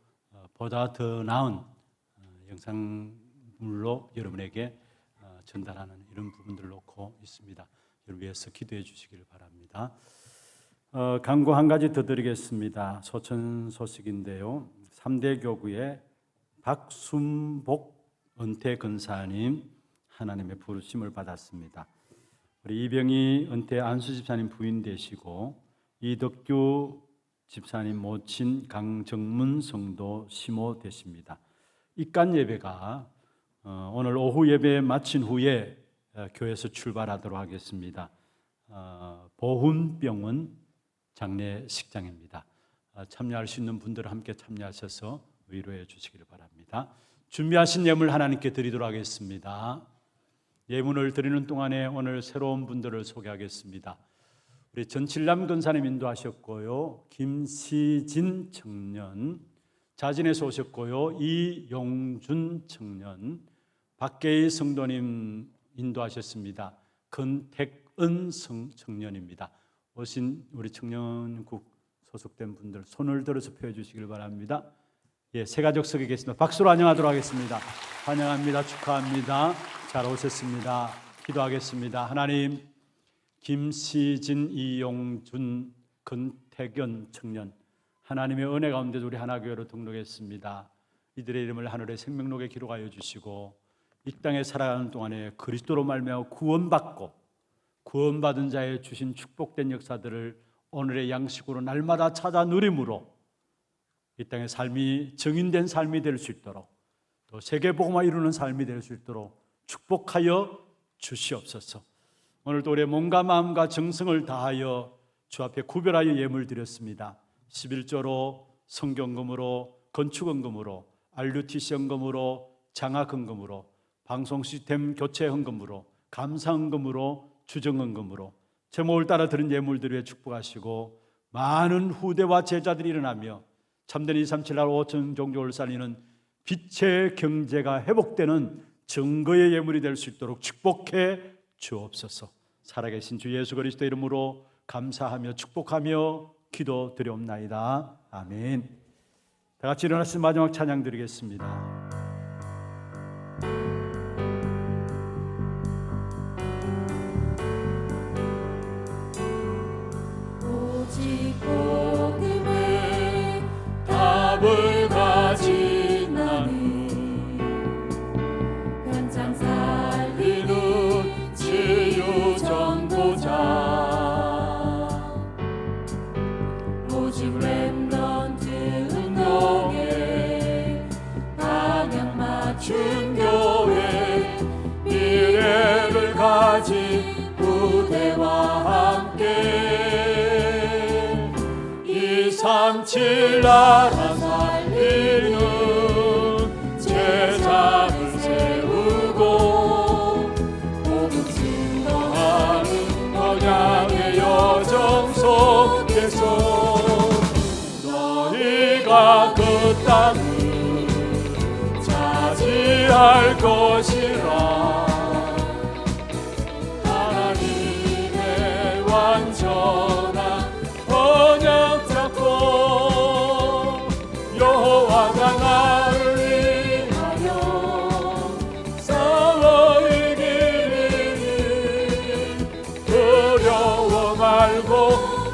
보다 더 나은 영상물로 여러분에게 전달하는 이런 부분들을 놓고 있습니다. 여러분 위해서 기도해 주시길 바랍니다. 광고 한 가지 더 드리겠습니다. 소천 소식인데요. 3대 교구의 박순복 은퇴 권사님 하나님의 부르심을 받았습니다. 우리 이병희 은퇴 안수 집사님 부인 되시고 이덕규 집사님 모친 강정문 성도 시모 되십니다. 입간 예배가 오늘 오후 예배 마친 후에 교회에서 출발하도록 하겠습니다. 보훈병원 장례식장입니다. 참여할 수 있는 분들은 함께 참여하셔서 위로해 주시기를 바랍니다. 준비하신 예물 하나님께 드리도록 하겠습니다. 예물을 드리는 동안에 오늘 새로운 분들을 소개하겠습니다. 우리 전칠남 권사님 인도하셨고요. 김시진 청년, 자진에서 오셨고요. 이용준 청년, 박계희 성도님 인도하셨습니다. 건택은 청년입니다. 오신 우리 청년국 소속된 분들 손을 들어서 펴 주시길 바랍니다. 예, 새가족 속에 계십니다. 박수로 환영하도록 하겠습니다. 환영합니다. 축하합니다. 잘 오셨습니다. 기도하겠습니다. 하나님, 김시진, 이용준, 건태견 청년 하나님의 은혜 가운데 우리 하나교회로 등록했습니다. 이들의 이름을 하늘의 생명록에 기록하여 주시고 이 땅에 살아가는 동안에 그리스도로 말미암아 구원받은 자의 주신 축복된 역사들을 오늘의 양식으로 날마다 찾아 누림으로 이 땅의 삶이 정인된 삶이 될 수 있도록, 또 세계복음화 이루는 삶이 될 수 있도록 축복하여 주시옵소서. 오늘도 우리의 몸과 마음과 정성을 다하여 주 앞에 구별하여 예물 드렸습니다. 11조로, 성경금으로, 건축헌금으로, RUTC 헌금으로, 장학헌금으로, 방송 시스템 교체 헌금으로, 감사헌금으로, 주정헌금으로 제목을 따라 드린 예물들 위해 축복하시고, 많은 후대와 제자들이 일어나며 참된 237 5천 종족을 살리는 빛의 경제가 회복되는 증거의 예물이 될 수 있도록 축복해 주옵소서. 살아계신 주 예수 그리스도 이름으로 감사하며 축복하며 기도드리옵나이다. 아멘. 다 같이 일어나서 마지막 찬양 드리겠습니다. 오직 복음에 답을 가진 나는 현장 살리는 치유 전도자, 오직 렘넌트 운동에 방향 맞춘 교회, 미래를 가진 후대와 함께 237 나라 살리는 제자를 세우고 복음 증거하는 언약의 여정 속에서 너희가 그 땅을 차지할 것이라. 하나님의 완전한 언약 잡고 여호와가 나를 위하여 싸워 이기리니 두려워 말고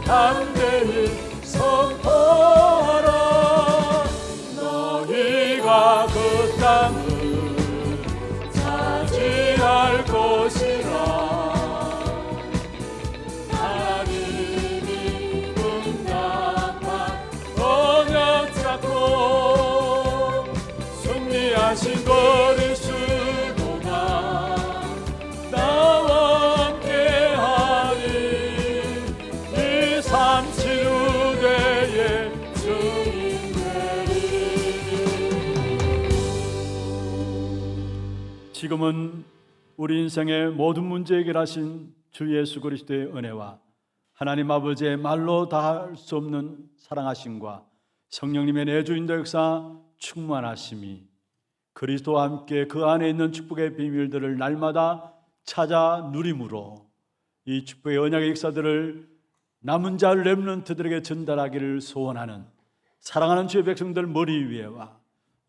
담대히 선포하라. 너희가 그 땅을 차지할 것이라. 하나님이 응답한 언약 잡고 승리하신 그리스도가 나와 함께하니 237 후대의 증인 되리. 지금은 우리 인생의 모든 문제 해결하신 주 예수 그리스도의 은혜와 하나님 아버지의 말로 다할 수 없는 사랑하심과 성령님의 내주인도 역사 충만하심이 그리스도와 함께 그 안에 있는 축복의 비밀들을 날마다 찾아 누림으로 이 축복의 언약의 역사들을 남은 자 렘넌트들에게 전달하기를 소원하는 사랑하는 주의 백성들 머리 위에와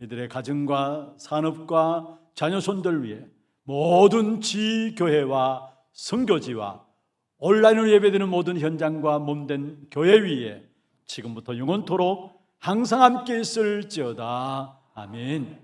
이들의 가정과 산업과 자녀손들 위해 모든 지교회와 선교지와 온라인으로 예배드리는 모든 현장과 몸된 교회 위에 지금부터 영원토록 항상 함께 있을지어다. 아멘.